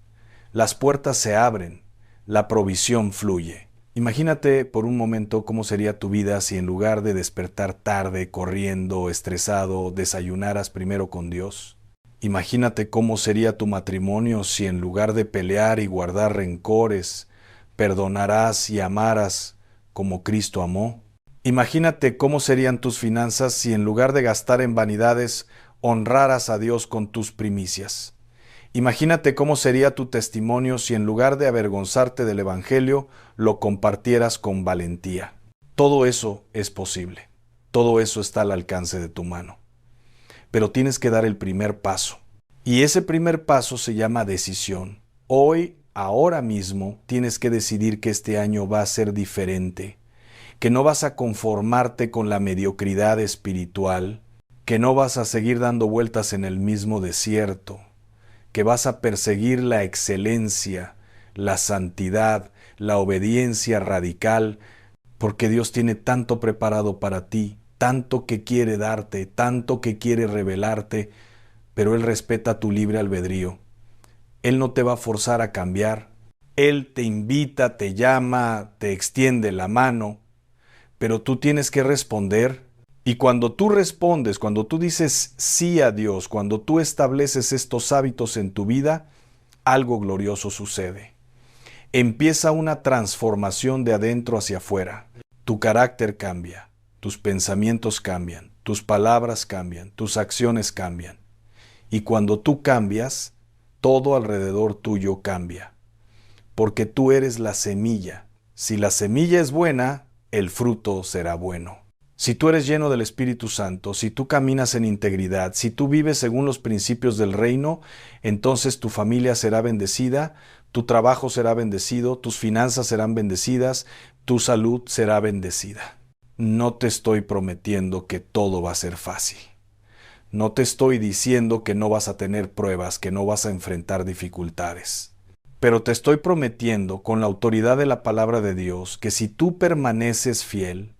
las puertas se abren, la provisión fluye. Imagínate por un momento cómo sería tu vida si en lugar de despertar tarde, corriendo, estresado, desayunaras primero con Dios. Imagínate cómo sería tu matrimonio si en lugar de pelear y guardar rencores, perdonarás y amaras como Cristo amó. Imagínate cómo serían tus finanzas si en lugar de gastar en vanidades, honraras a Dios con tus primicias. Imagínate cómo sería tu testimonio si en lugar de avergonzarte del Evangelio, lo compartieras con valentía. Todo eso es posible. Todo eso está al alcance de tu mano. Pero tienes que dar el primer paso. Y ese primer paso se llama decisión. Hoy, ahora mismo, tienes que decidir que este año va a ser diferente, que no vas a conformarte con la mediocridad espiritual, que no vas a seguir dando vueltas en el mismo desierto, que vas a perseguir la excelencia, la santidad, la obediencia radical, porque Dios tiene tanto preparado para ti, tanto que quiere darte, tanto que quiere revelarte, pero Él respeta tu libre albedrío. Él no te va a forzar a cambiar. Él te invita, te llama, te extiende la mano, pero tú tienes que responder. Y cuando tú respondes, cuando tú dices sí a Dios, cuando tú estableces estos hábitos en tu vida, algo glorioso sucede. Empieza una transformación de adentro hacia afuera. Tu carácter cambia, tus pensamientos cambian, tus palabras cambian, tus acciones cambian. Y cuando tú cambias, todo alrededor tuyo cambia. Porque tú eres la semilla. Si la semilla es buena, el fruto será bueno. Si tú eres lleno del Espíritu Santo, si tú caminas en integridad, si tú vives según los principios del reino, entonces tu familia será bendecida, tu trabajo será bendecido, tus finanzas serán bendecidas, tu salud será bendecida. No te estoy prometiendo que todo va a ser fácil. No te estoy diciendo que no vas a tener pruebas, que no vas a enfrentar dificultades. Pero te estoy prometiendo con la autoridad de la palabra de Dios que si tú permaneces fiel,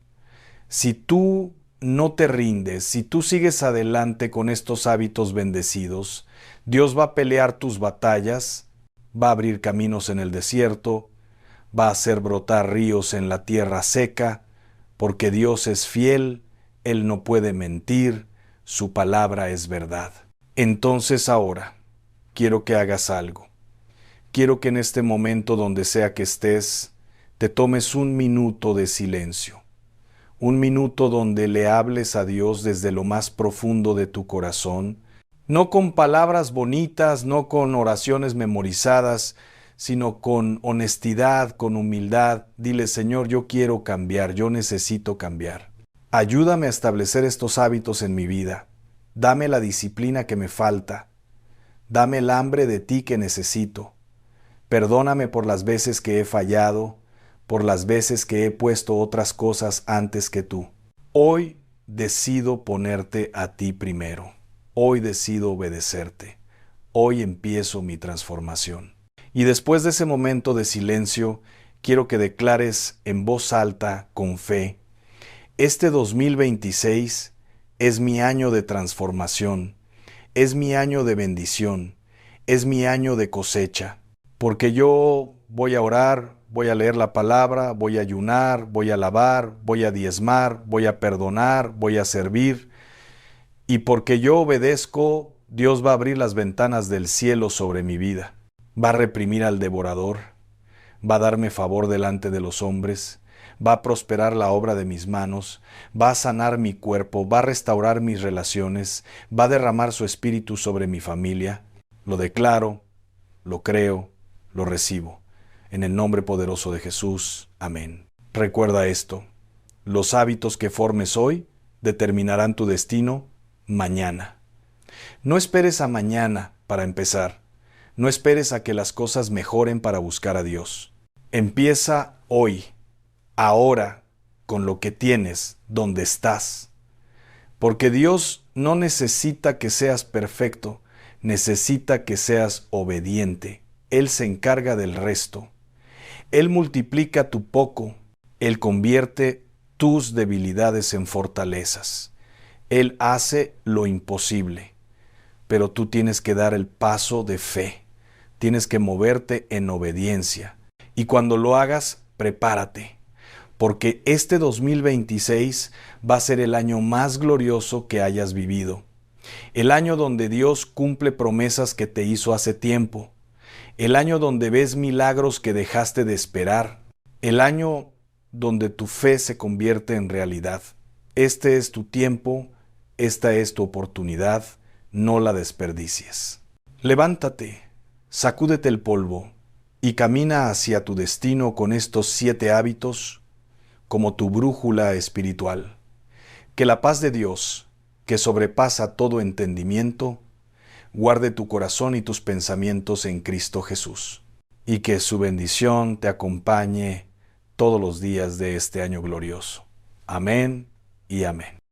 si tú no te rindes, si tú sigues adelante con estos hábitos bendecidos, Dios va a pelear tus batallas, va a abrir caminos en el desierto, va a hacer brotar ríos en la tierra seca, porque Dios es fiel, Él no puede mentir, su palabra es verdad. Entonces ahora, quiero que hagas algo. Quiero que en este momento, donde sea que estés, te tomes un minuto de silencio. Un minuto donde le hables a Dios desde lo más profundo de tu corazón, no con palabras bonitas, no con oraciones memorizadas, sino con honestidad, con humildad. Dile, Señor, yo quiero cambiar, yo necesito cambiar. Ayúdame a establecer estos hábitos en mi vida. Dame la disciplina que me falta. Dame el hambre de ti que necesito. Perdóname por las veces que he fallado, por las veces que he puesto otras cosas antes que tú. Hoy decido ponerte a ti primero. Hoy decido obedecerte. Hoy empiezo mi transformación. Y después de ese momento de silencio, quiero que declares en voz alta, con fe: este 2026 es mi año de transformación, es mi año de bendición, es mi año de cosecha, porque yo voy a orar, voy a leer la palabra, voy a ayunar, voy a alabar, voy a diezmar, voy a perdonar, voy a servir, y porque yo obedezco, Dios va a abrir las ventanas del cielo sobre mi vida, va a reprimir al devorador, va a darme favor delante de los hombres, va a prosperar la obra de mis manos, va a sanar mi cuerpo, va a restaurar mis relaciones, va a derramar su espíritu sobre mi familia. Lo declaro, lo creo, lo recibo. En el nombre poderoso de Jesús. Amén. Recuerda esto: los hábitos que formes hoy determinarán tu destino mañana. No esperes a mañana para empezar. No esperes a que las cosas mejoren para buscar a Dios. Empieza hoy, ahora, con lo que tienes, donde estás. Porque Dios no necesita que seas perfecto, necesita que seas obediente. Él se encarga del resto. Él multiplica tu poco, Él convierte tus debilidades en fortalezas. Él hace lo imposible, pero tú tienes que dar el paso de fe, tienes que moverte en obediencia. Y cuando lo hagas, prepárate, porque este 2026 va a ser el año más glorioso que hayas vivido. El año donde Dios cumple promesas que te hizo hace tiempo. El año donde ves milagros que dejaste de esperar. El año donde tu fe se convierte en realidad. Este es tu tiempo, esta es tu oportunidad, no la desperdicies. Levántate, sacúdete el polvo y camina hacia tu destino con estos 7 hábitos como tu brújula espiritual. Que la paz de Dios, que sobrepasa todo entendimiento, guarde tu corazón y tus pensamientos en Cristo Jesús, y que su bendición te acompañe todos los días de este año glorioso. Amén y amén.